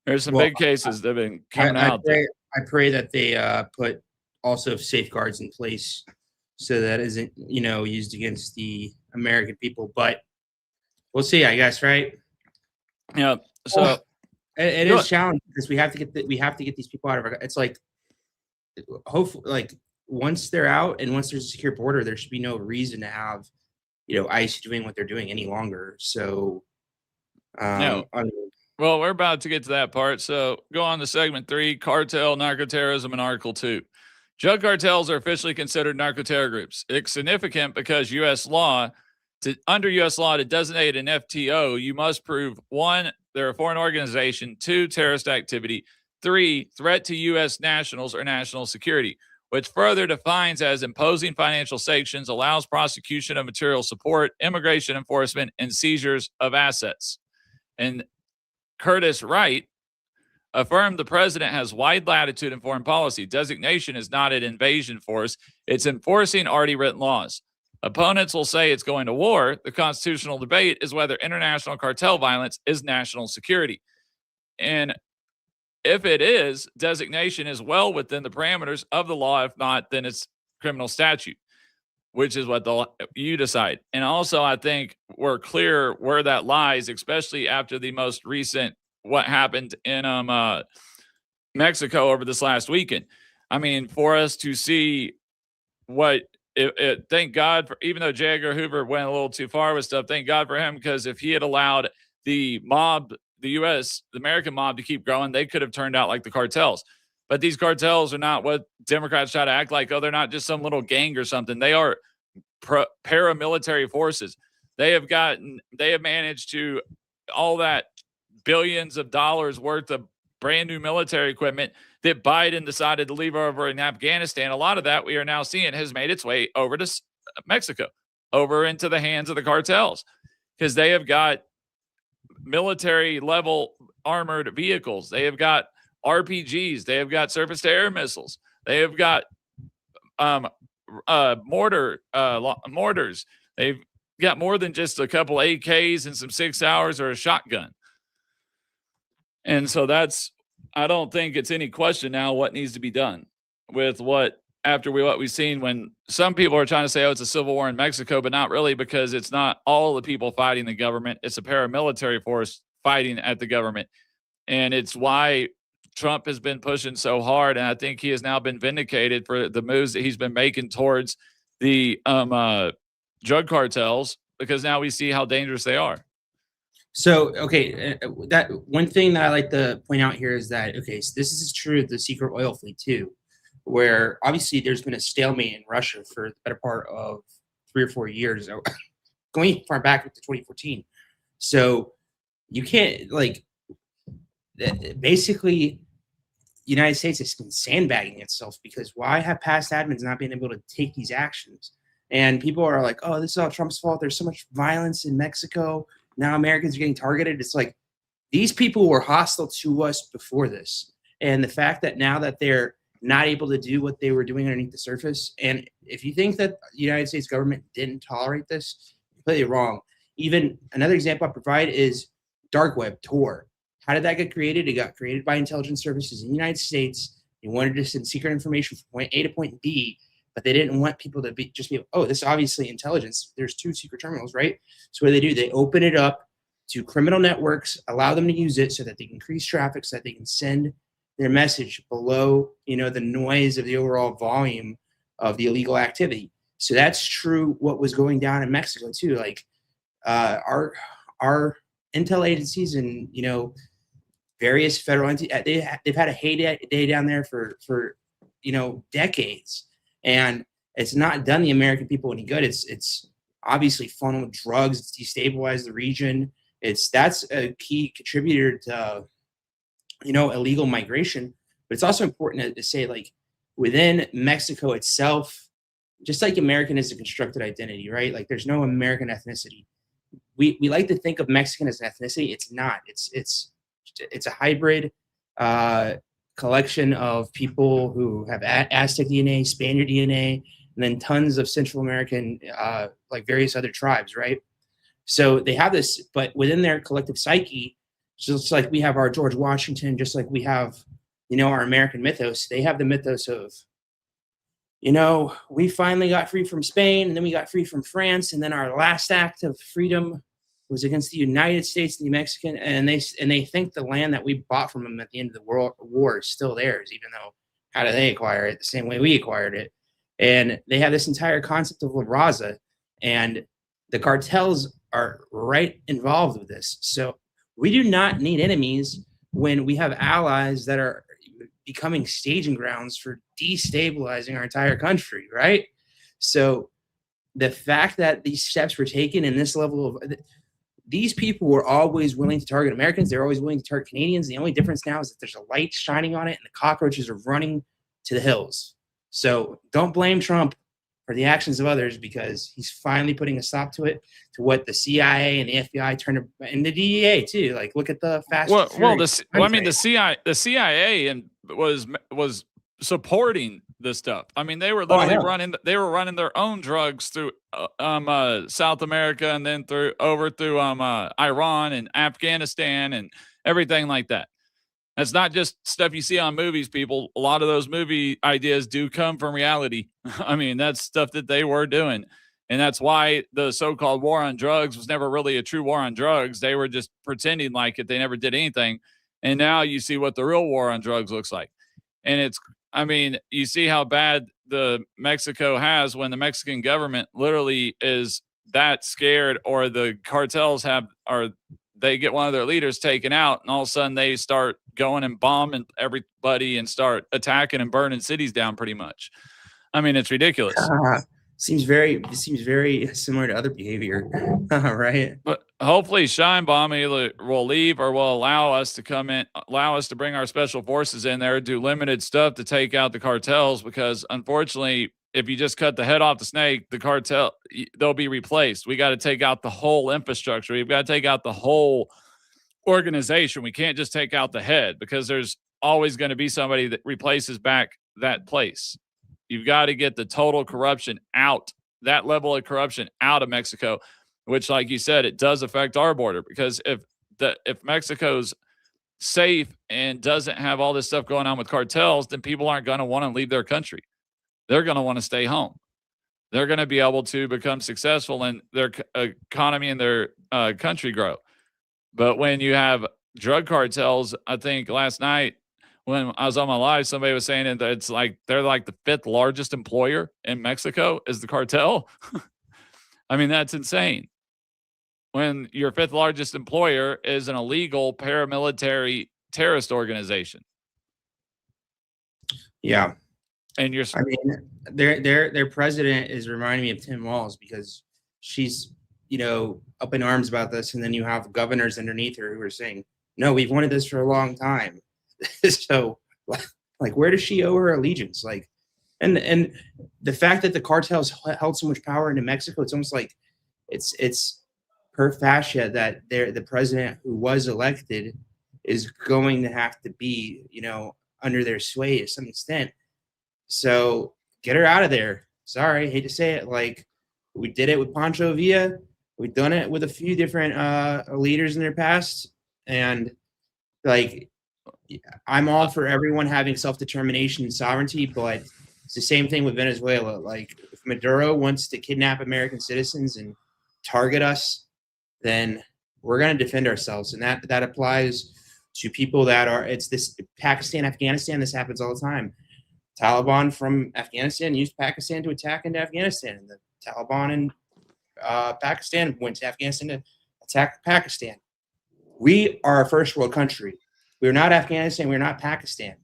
There's some big cases that have been coming out. I pray that they put also safeguards in place so that isn't, used against the American people. But we'll see, I guess, right? Yeah. So it is challenging, because we have to get these people out of our. It's like, hopefully, like, once they're out and once there's a secure border, there should be no reason to have, ICE doing what they're doing any longer. So, no. Well, we're about to get to that part. So go on to segment 3, cartel, narco-terrorism, and Article 2. Drug cartels are officially considered narco-terror groups. It's significant because under U.S. law to designate an FTO, you must prove 1, they're a foreign organization, 2, terrorist activity, 3, threat to U.S. nationals or national security, which further defines as imposing financial sanctions, allows prosecution of material support, immigration enforcement, and seizures of assets. And Curtis Wright affirmed the president has wide latitude in foreign policy. Designation is not an invasion force. It's enforcing already written laws. Opponents will say it's going to war. The constitutional debate is whether international cartel violence is national security. And if it is, designation is well within the parameters of the law. If not, then it's criminal statute, which is what you decide. And also, I think we're clear where that lies, especially after the most recent, what happened in Mexico over this last weekend. I mean, for us to see thank God for, even though J. Edgar Hoover went a little too far with stuff, thank God for him, because if he had allowed the mob, the American mob, to keep growing, they could have turned out like the cartels. But these cartels are not what Democrats try to act like. Oh, they're not just some little gang or something. They are paramilitary forces. They have managed to, all that billions of dollars worth of brand new military equipment that Biden decided to leave over in Afghanistan. A lot of that we are now seeing has made its way over to Mexico, over into the hands of the cartels, because they have got military level armored vehicles. They have got RPGs. They have got surface to air missiles. They have got mortars. They've got more than just a couple AKs and some 6 hours or a shotgun. And so I don't think it's any question now what needs to be done with what after what we've seen, when some people are trying to say, oh, it's a civil war in Mexico, but not really, because it's not all the people fighting the government. It's a paramilitary force fighting at the government. And it's why Trump has been pushing so hard. And I think he has now been vindicated for the moves that he's been making towards the drug cartels, because now we see how dangerous they are. So, okay, that one thing that I like to point out here is that, okay, so this is true of the secret oil fleet too, where obviously there's been a stalemate in Russia for the better part of 3 or 4 years, going far back to 2014. So you can't, like, basically, the United States has been sandbagging itself, because why have past admins not been able to take these actions? And people are like, oh, this is all Trump's fault. There's so much violence in Mexico. Now Americans are getting targeted. It's like, these people were hostile to us before this. And the fact that now that they're not able to do what they were doing underneath the surface, and if you think that the United States government didn't tolerate this, completely wrong. Even another example I provide is dark web, Tor. How did that get created? It got created by intelligence services in the United States. They wanted to send secret information from point A to point B, but they didn't want people to be oh, this is obviously intelligence. There's 2 secret terminals, right? So what do? They open it up to criminal networks, allow them to use it so that they can increase traffic, so that they can send their message below, the noise of the overall volume of the illegal activity. So that's true what was going down in Mexico too. Like our intel agencies and, various federal entities, they've had a heyday down there for decades. And it's not done the American people any good. It's obviously funneled drugs. It's destabilized the region. That's a key contributor to, illegal migration. But it's also important to say, like, within Mexico itself, just like American is a constructed identity, right? Like, there's no American ethnicity. We like to think of Mexican as an ethnicity. It's not. It's a hybrid collection of people who have Aztec DNA, Spaniard DNA, and then tons of Central American, like various other tribes, right? So they have this, but within their collective psyche, just like we have our George Washington, just like we have, our American mythos, they have the mythos of, we finally got free from Spain, and then we got free from France, and then our last act of freedom was against the United States and the Mexican, and they think the land that we bought from them at the end of the World War is still theirs, even though how did they acquire it? The same way we acquired it. And they have this entire concept of La Raza, and the cartels are right involved with this. So we do not need enemies when we have allies that are becoming staging grounds for destabilizing our entire country, right? So the fact that these steps were taken in this level of, these people were always willing to target Americans. They're always willing to target Canadians. The only difference now is that there's a light shining on it and the cockroaches are running to the hills. So don't blame Trump for the actions of others, because he's finally putting a stop to it, to what the CIA and the FBI turned to, and the DEA too. Like, look at the fast. The CIA and was supporting this stuff. I mean, they were literally running their own drugs through South America, and then through Iran and Afghanistan and everything like that. That's not just stuff you see on movies, people. A lot of those movie ideas do come from reality. I mean, that's stuff that they were doing. And that's why the so-called war on drugs was never really a true war on drugs. They were just pretending like it. They never did anything. And now you see what the real war on drugs looks like. And you see how bad the Mexico has when the Mexican government literally is that scared, or the cartels they get one of their leaders taken out, and all of a sudden they start going and bombing everybody and start attacking and burning cities down pretty much. I mean, it's ridiculous. Seems very similar to other behavior, right? But hopefully Sheinbaum either will leave or will allow us to bring our special forces in there, do limited stuff to take out the cartels, because unfortunately, if you just cut the head off the snake, the cartel, they'll be replaced. We got to take out the whole infrastructure. We've got to take out the whole organization. We can't just take out the head, because there's always going to be somebody that replaces back that place. You've got to get the total corruption out, that level of corruption out of Mexico, which, like you said, it does affect our border, because if Mexico's safe and doesn't have all this stuff going on with cartels, then people aren't going to want to leave their country. they're going to want to stay home. They're going to be able to become successful and their economy and their country grow. But when you have drug cartels, I think last night when I was on my live, somebody was saying that it's like they're like the 5th largest employer in Mexico is the cartel. I mean, that's insane. When your 5th largest employer is an illegal paramilitary terrorist organization. Yeah. And you're, I mean, their president is reminding me of Tim Walz because she's, up in arms about this. And then you have governors underneath her who are saying, no, we've wanted this for a long time. So like, where does she owe her allegiance? Like, and the fact that the cartels held so much power into Mexico, it's almost like it's per fascia that the president who was elected is going to have to be, under their sway to some extent. So get her out of there. Sorry, hate to say it. Like, we did it with Pancho Villa. We've done it with a few different leaders in their past. And like, I'm all for everyone having self-determination and sovereignty, but it's the same thing with Venezuela. Like, if Maduro wants to kidnap American citizens and target us, then we're going to defend ourselves. And that applies to people that are, it's this Pakistan, Afghanistan, this happens all the time. Taliban from Afghanistan used Pakistan to attack into Afghanistan. And the Taliban in Pakistan went to Afghanistan to attack Pakistan. We are a first world country. We're not Afghanistan. We're not Pakistan.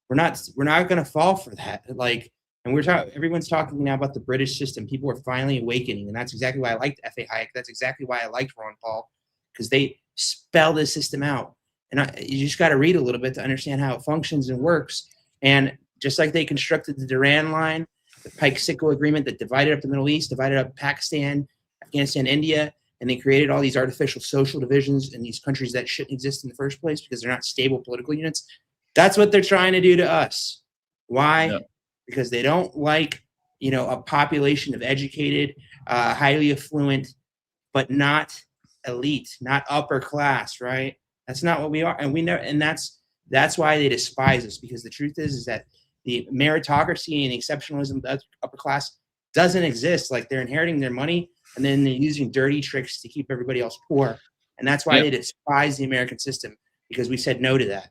We're not going to fall for that. Like, and everyone's talking now about the British system. People are finally awakening. And that's exactly why I liked F.A. Hayek. That's exactly why I liked Ron Paul, because they spell this system out. And you just got to read a little bit to understand how it functions and works. And just like they constructed the Duran line, the Pike-Sicko agreement that divided up the Middle East, divided up Pakistan, Afghanistan, India, and they created all these artificial social divisions in these countries that shouldn't exist in the first place because they're not stable political units. That's what they're trying to do to us. Why? Yeah. Because they don't like, a population of educated, highly affluent, but not elite, not upper class, right? That's not what we are. And we know, and that's why they despise us, because the truth is that the meritocracy and the exceptionalism of the upper class doesn't exist. Like, they're inheriting their money and then they're using dirty tricks to keep everybody else poor. And that's why they despise the American system, because we said no to that.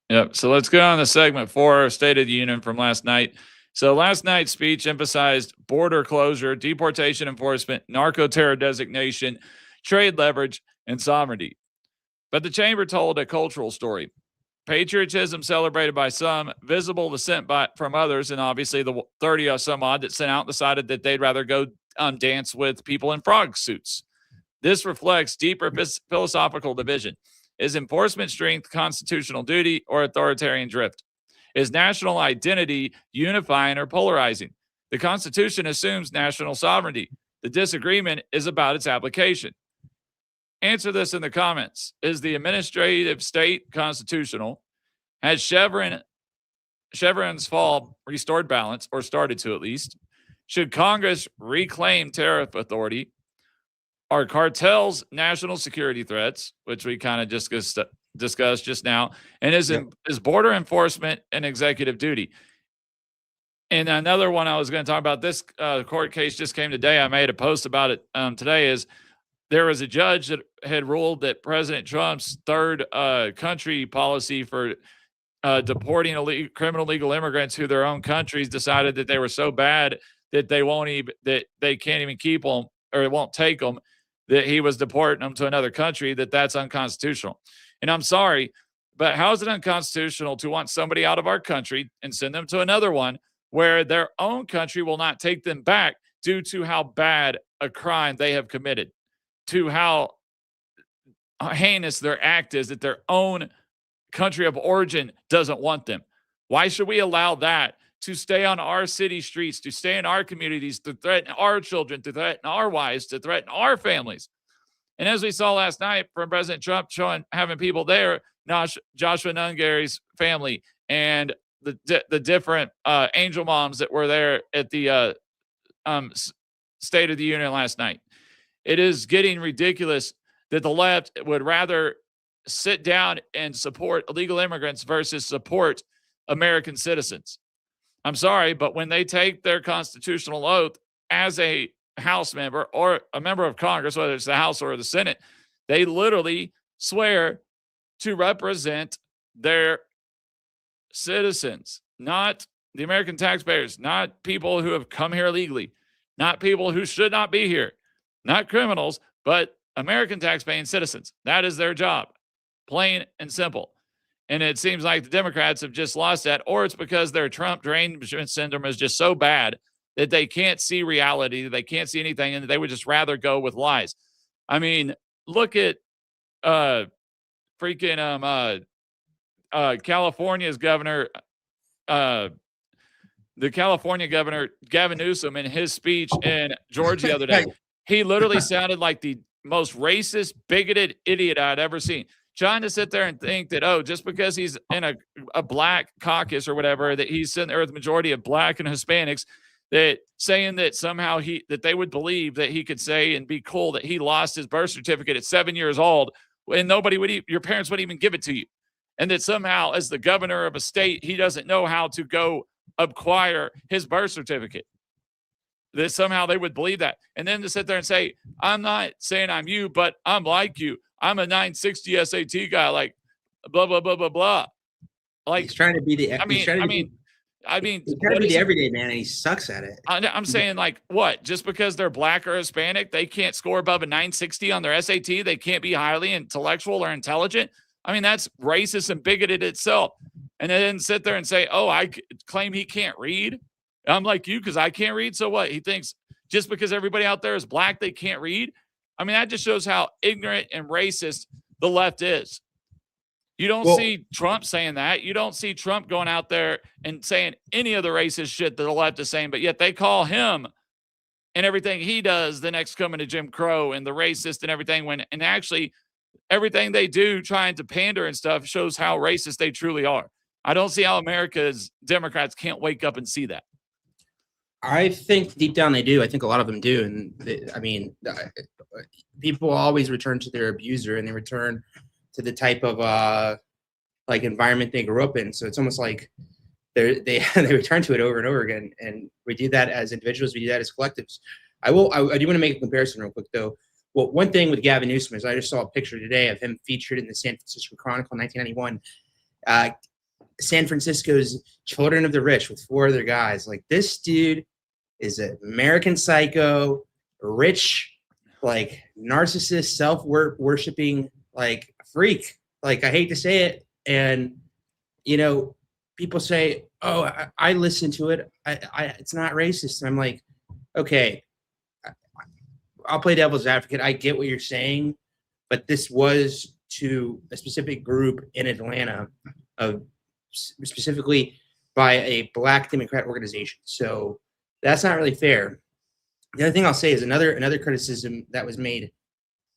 Yep. So let's go on to segment 4, State of the Union from last night. So last night's speech emphasized border closure, deportation enforcement, narco-terror designation, trade leverage, and sovereignty. But the chamber told a cultural story. Patriotism celebrated by some, visible dissent from others, and obviously the 30 or some odd that sent out decided that they'd rather go dance with people in frog suits. This reflects deeper philosophical division. Is enforcement strength constitutional duty or authoritarian drift? Is national identity unifying or polarizing? The Constitution assumes national sovereignty. The disagreement is about its application. Answer this in the comments. Is the administrative state constitutional? Has Chevron's fall restored balance, or started to at least? Should Congress reclaim tariff authority? Are cartels national security threats, which we kind of just discussed just now? And is border enforcement an executive duty? And another one I was going to talk about, this court case just came today. I made a post about it today. Is there was a judge that had ruled that President Trump's third country policy for deporting criminal legal immigrants to their own countries decided that they were so bad that they can't even keep them, or it won't take them, that he was deporting them to another country, that's unconstitutional. And I'm sorry, but how is it unconstitutional to want somebody out of our country and send them to another one where their own country will not take them back due to how bad a crime they have committed, to how heinous their act is, that their own country of origin doesn't want them? Why should we allow that to stay on our city streets, to stay in our communities, to threaten our children, to threaten our wives, to threaten our families? And as we saw last night from President Trump having people there, Joshua Nungary's family and the different angel moms that were there at the State of the Union last night. It is getting ridiculous that the left would rather sit down and support illegal immigrants versus support American citizens. I'm sorry, but when they take their constitutional oath as a House member or a member of Congress, whether it's the House or the Senate, they literally swear to represent their citizens, not the American taxpayers, not people who have come here legally, not people who should not be here, not criminals, but American taxpaying citizens. That is their job, plain and simple. And it seems like the Democrats have just lost that, or it's because their Trump derangement syndrome is just so bad that they can't see reality, that they can't see anything, and they would just rather go with lies. I mean, look at California's governor, the California governor, Gavin Newsom, in his speech in Georgia the other day. He literally sounded like the most racist, bigoted idiot I'd ever seen. Trying to sit there and think that, oh, just because he's in a black caucus or whatever, that he's sitting there with the majority of black and Hispanics, that saying that somehow that they would believe that he could say and be cool that he lost his birth certificate at 7 years old and nobody would, your parents wouldn't even give it to you. And that somehow as the governor of a state, he doesn't know how to go acquire his birth certificate. That somehow they would believe that. And then to sit there and say, I'm not saying I'm you, but I'm like you. I'm a 960 SAT guy, like blah, blah, blah, blah, blah. Like he's trying to be the, he's trying to be the everyday man, and he sucks at it. I'm saying, like, what? Just because they're black or Hispanic, they can't score above a 960 on their SAT. They can't be highly intellectual or intelligent. I mean, that's racist and bigoted itself. And then sit there and say, oh, I claim he can't read. I'm like you because I can't read. So what? He thinks just because everybody out there is black, they can't read. I mean, that just shows how ignorant and racist the left is. You don't see Trump saying that. You don't see Trump going out there and saying any of the racist shit that the left is saying, but yet they call him and everything he does the next coming to Jim Crow and the racist and everything, and actually everything they do trying to pander and stuff shows how racist they truly are. I don't see how America's Democrats can't wake up and see that. I think deep down they do. I think a lot of them do. And people always return to their abuser, and they return to the type of like environment they grew up in. So it's almost like they return to it over and over again. And we do that as individuals. We do that as collectives. I do want to make a comparison real quick though. Well, one thing with Gavin Newsom is I just saw a picture today of him featured in the San Francisco Chronicle in 1991. San Francisco's Children of the Rich with 4 other guys. Like, this dude is an American psycho, rich, like narcissist, self-worshiping, like freak. Like, I hate to say it. And, you know, people say, oh, I listen to it. It's not racist. And I'm like, okay, I'll play devil's advocate. I get what you're saying, but this was to a specific group in Atlanta, specifically by a black Democrat organization. So that's not really fair. The other thing I'll say is another criticism that was made,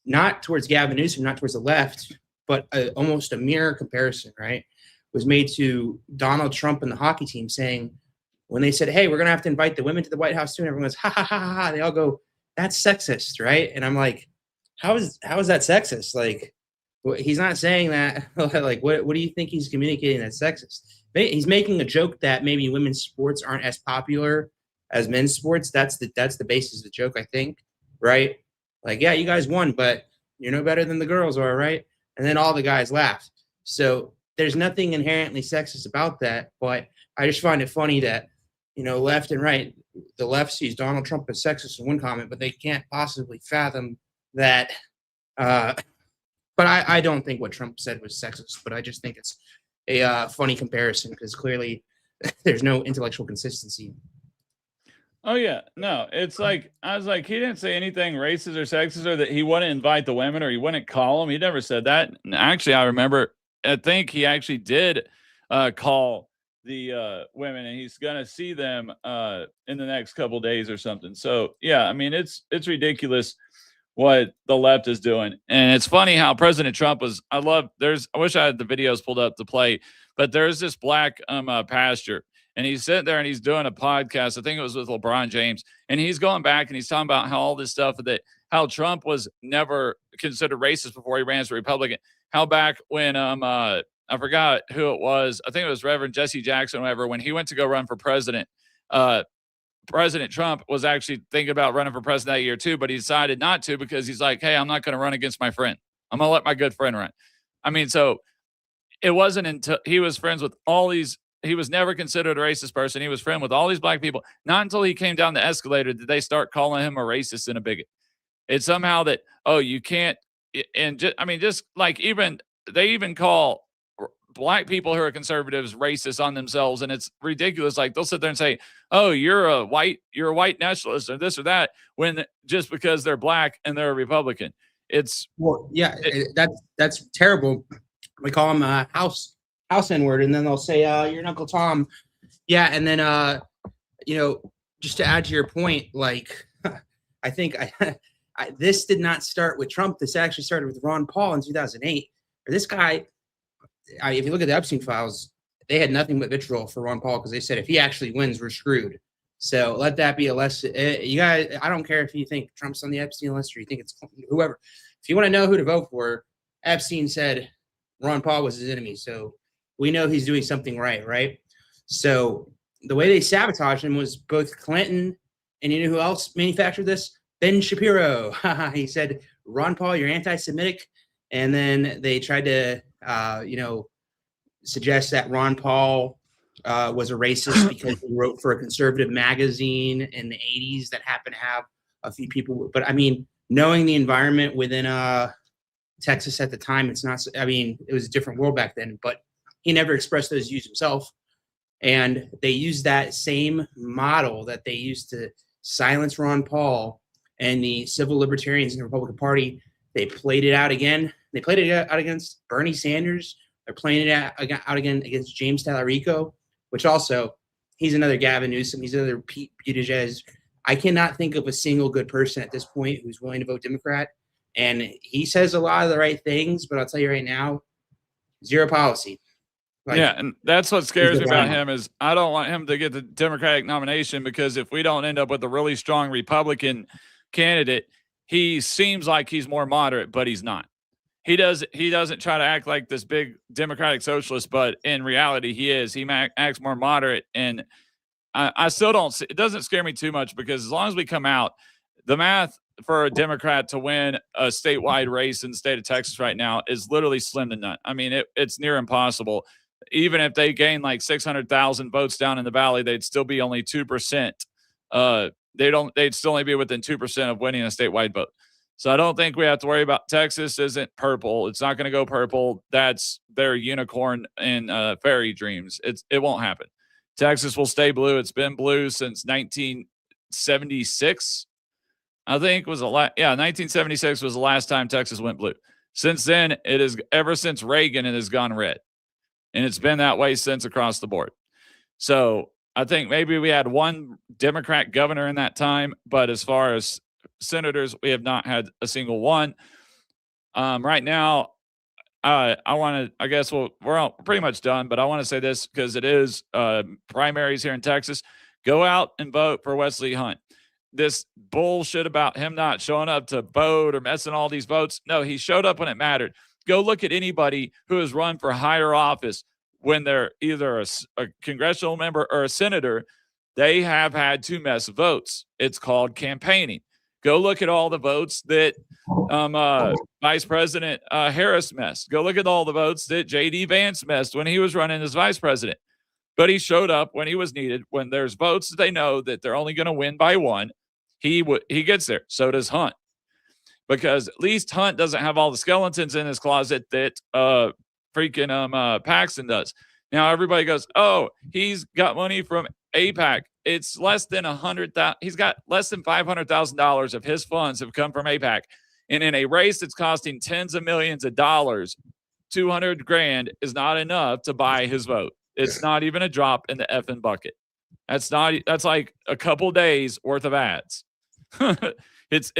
not towards Gavin Newsom, not towards the left, but almost a mirror comparison, right, was made to Donald Trump and the hockey team, saying when they said, hey, we're going to have to invite the women to the White House too, and everyone goes, ha, ha, ha, ha, ha. They all go, that's sexist, right? And I'm like, how is that sexist? Like, he's not saying that. Like, what do you think he's communicating that's sexist? He's making a joke that maybe women's sports aren't as popular as men's sports. That's the basis of the joke, I think, right? Like, yeah, you guys won, but you're no better than the girls are, right? And then all the guys laughed. So there's nothing inherently sexist about that, but I just find it funny that, you know, left and right, the left sees Donald Trump as sexist in one comment, but they can't possibly fathom that. But I don't think what Trump said was sexist, but I just think it's a funny comparison because clearly there's no intellectual consistency. Oh, yeah. No, it's like, I was like, he didn't say anything racist or sexist or that he wouldn't invite the women or he wouldn't call them. He never said that. And actually, I remember, I think he actually did call the women, and he's going to see them in the next couple of days or something. So, yeah, I mean, it's ridiculous what the left is doing. And it's funny how President Trump was, I wish I had the videos pulled up to play, but there's this black pastor, and he's sitting there and he's doing a podcast. I think it was with LeBron James, and he's going back and he's talking about how all this stuff how Trump was never considered racist before he ran as a Republican. How back when I forgot who it was. I think it was Reverend Jesse Jackson, whatever, when he went to go run for president. President Trump was actually thinking about running for president that year too, but he decided not to because he's like, hey, I'm not going to run against my friend. I'm going to let my good friend run. I mean, so it wasn't until he was friends with all these, he was never considered a racist person. He was friend with all these black people. Not until he came down the escalator did they start calling him a racist and a bigot. It's somehow that, oh, you can't, and just, I mean, just like they even call black people who are conservatives racist on themselves, and it's ridiculous. Like they'll sit there and say, oh, you're a white nationalist or this or that, when just because they're black and they're a Republican. It's that's terrible. We call them house N-word, and then they'll say you're an Uncle Tom. Yeah, and then just to add to your point, like I think this did not start with Trump. This actually started with Ron Paul in 2008. This guy, if you look at the Epstein files, they had nothing but vitriol for Ron Paul because they said if he actually wins, we're screwed. So let that be a lesson. You guys, I don't care if you think Trump's on the Epstein list or you think it's whoever. If you want to know who to vote for, Epstein said Ron Paul was his enemy. So we know he's doing something right? So the way they sabotaged him was both Clinton and you know who else manufactured this? Ben Shapiro. He said, Ron Paul, you're anti-Semitic. And then they tried to, suggest that Ron Paul was a racist because he wrote for a conservative magazine in the 80s that happened to have a few people. But I mean, knowing the environment within Texas at the time, it's not, I mean, it was a different world back then, but he never expressed those views himself. And they used that same model that they used to silence Ron Paul and the civil libertarians in the Republican Party. They played it out again. They played it out against Bernie Sanders. They're playing it out again against James Tallarico, which also, he's another Gavin Newsom. He's another Pete Buttigieg. I cannot think of a single good person at this point who's willing to vote Democrat. And he says a lot of the right things, but I'll tell you right now, zero policy. Like, yeah, and that's what scares me about him is I don't want him to get the Democratic nomination because if we don't end up with a really strong Republican candidate, he seems like he's more moderate, but he's not. He doesn't try to act like this big Democratic socialist, but in reality, he is. He acts more moderate, and I still don't see, it doesn't scare me too much because as long as we come out, the math for a Democrat to win a statewide race in the state of Texas right now is literally slim to none. I mean, it's near impossible. Even if they gain like 600,000 votes down in the valley, they'd still be only 2%. They'd still only be within 2% of winning a statewide vote. So I don't think we have to worry about Texas isn't purple. It's not going to go purple. That's their unicorn and fairy dreams. It won't happen. Texas will stay blue. It's been blue since 1976. I think was 1976 was the last time Texas went blue. Since then, it is ever since Reagan, it has gone red. And it's been that way since across the board. So I think maybe we had one Democrat governor in that time, but as far as senators, we have not had a single one. Right now, I guess we're all pretty much done, but I want to say this because it is primaries here in Texas. Go out and vote for Wesley Hunt. This bullshit about him not showing up to vote or messing all these votes. No, he showed up when it mattered. Go look at anybody who has run for higher office when they're either a congressional member or a senator. They have had to mess votes. It's called campaigning. Go look at all the votes that Vice President Harris messed. Go look at all the votes that J.D. Vance messed when he was running as vice president. But he showed up when he was needed. When there's votes that they know that they're only going to win by one, he gets there. So does Hunt. Because at least Hunt doesn't have all the skeletons in his closet that Paxton does. Now everybody goes, oh, he's got money from AIPAC. It's less than $100,000. He's got less than $500,000 of his funds have come from AIPAC. And in a race that's costing tens of millions of dollars, $200,000 is not enough to buy his vote. It's not even a drop in the effing bucket. That's like a couple days worth of ads. It's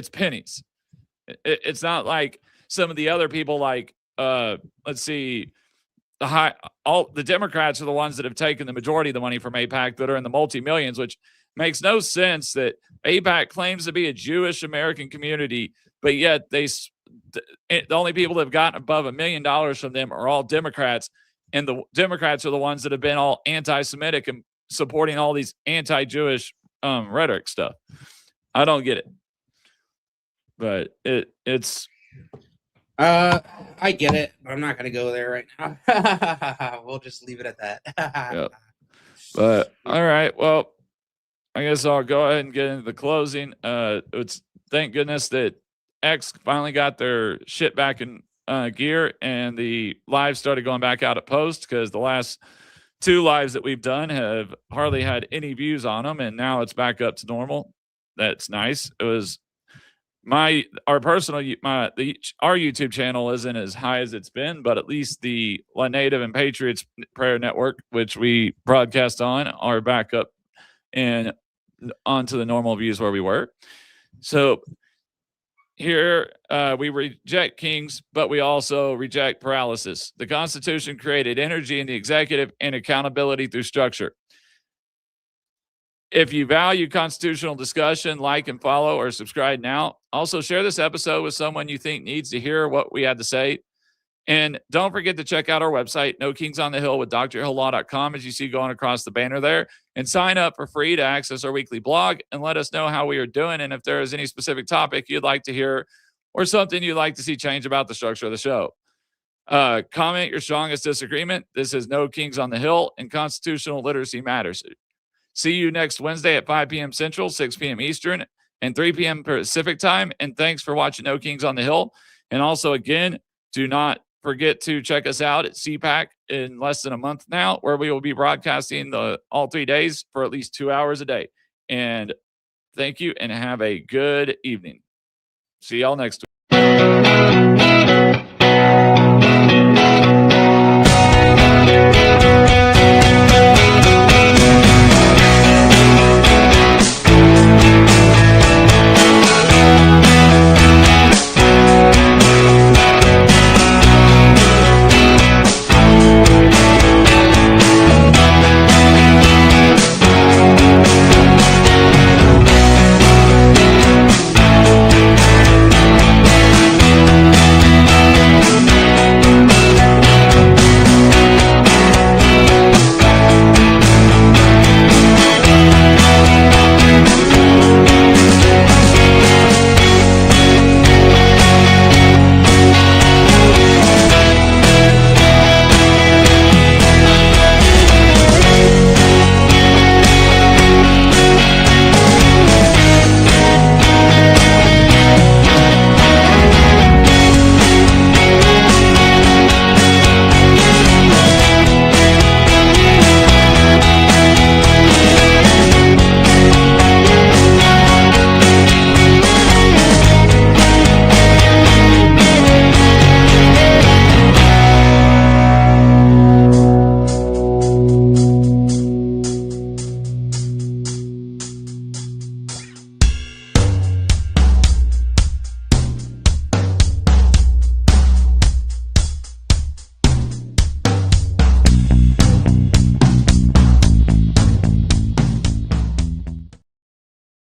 pennies. It's not like some of the other people like, let's see, the Democrats are the ones that have taken the majority of the money from AIPAC that are in the multi-millions, which makes no sense that AIPAC claims to be a Jewish American community, but yet they the only people that have gotten above $1 million from them are all Democrats. And the Democrats are the ones that have been all anti-Semitic and supporting all these anti-Jewish rhetoric stuff. I don't get it. But it's I get it, but I'm not gonna go there right now. We'll just leave it at that. Yep. But all right, well, I guess I'll go ahead and get into the closing. It's thank goodness that X finally got their shit back in gear, and the live started going back out at post, because the last 2 lives that we've done have hardly had any views on them, and now it's back up to normal. That's nice. It was our YouTube channel isn't as high as it's been, but at least the La Native and Patriots Prayer Network, which we broadcast on, are back up and onto the normal views where we were. So here we reject kings, but we also reject paralysis. The Constitution created energy in the executive and accountability through structure. If you value constitutional discussion, like and follow or subscribe now. Also, share this episode with someone you think needs to hear what we had to say. And don't forget to check out our website, No Kings on the Hill with drhilllaw.com, as you see going across the banner there, and sign up for free to access our weekly blog and let us know how we are doing, and if there is any specific topic you'd like to hear or something you'd like to see change about the structure of the show. Comment your strongest disagreement. This is No Kings on the Hill, and constitutional literacy matters. See you next Wednesday at 5 p.m. Central, 6 p.m. Eastern, and 3 p.m. Pacific time. And thanks for watching No Kings on the Hill. And also, again, do not forget to check us out at CPAC in less than a month now, where we will be broadcasting all 3 days for at least 2 hours a day. And thank you, and have a good evening. See y'all next week.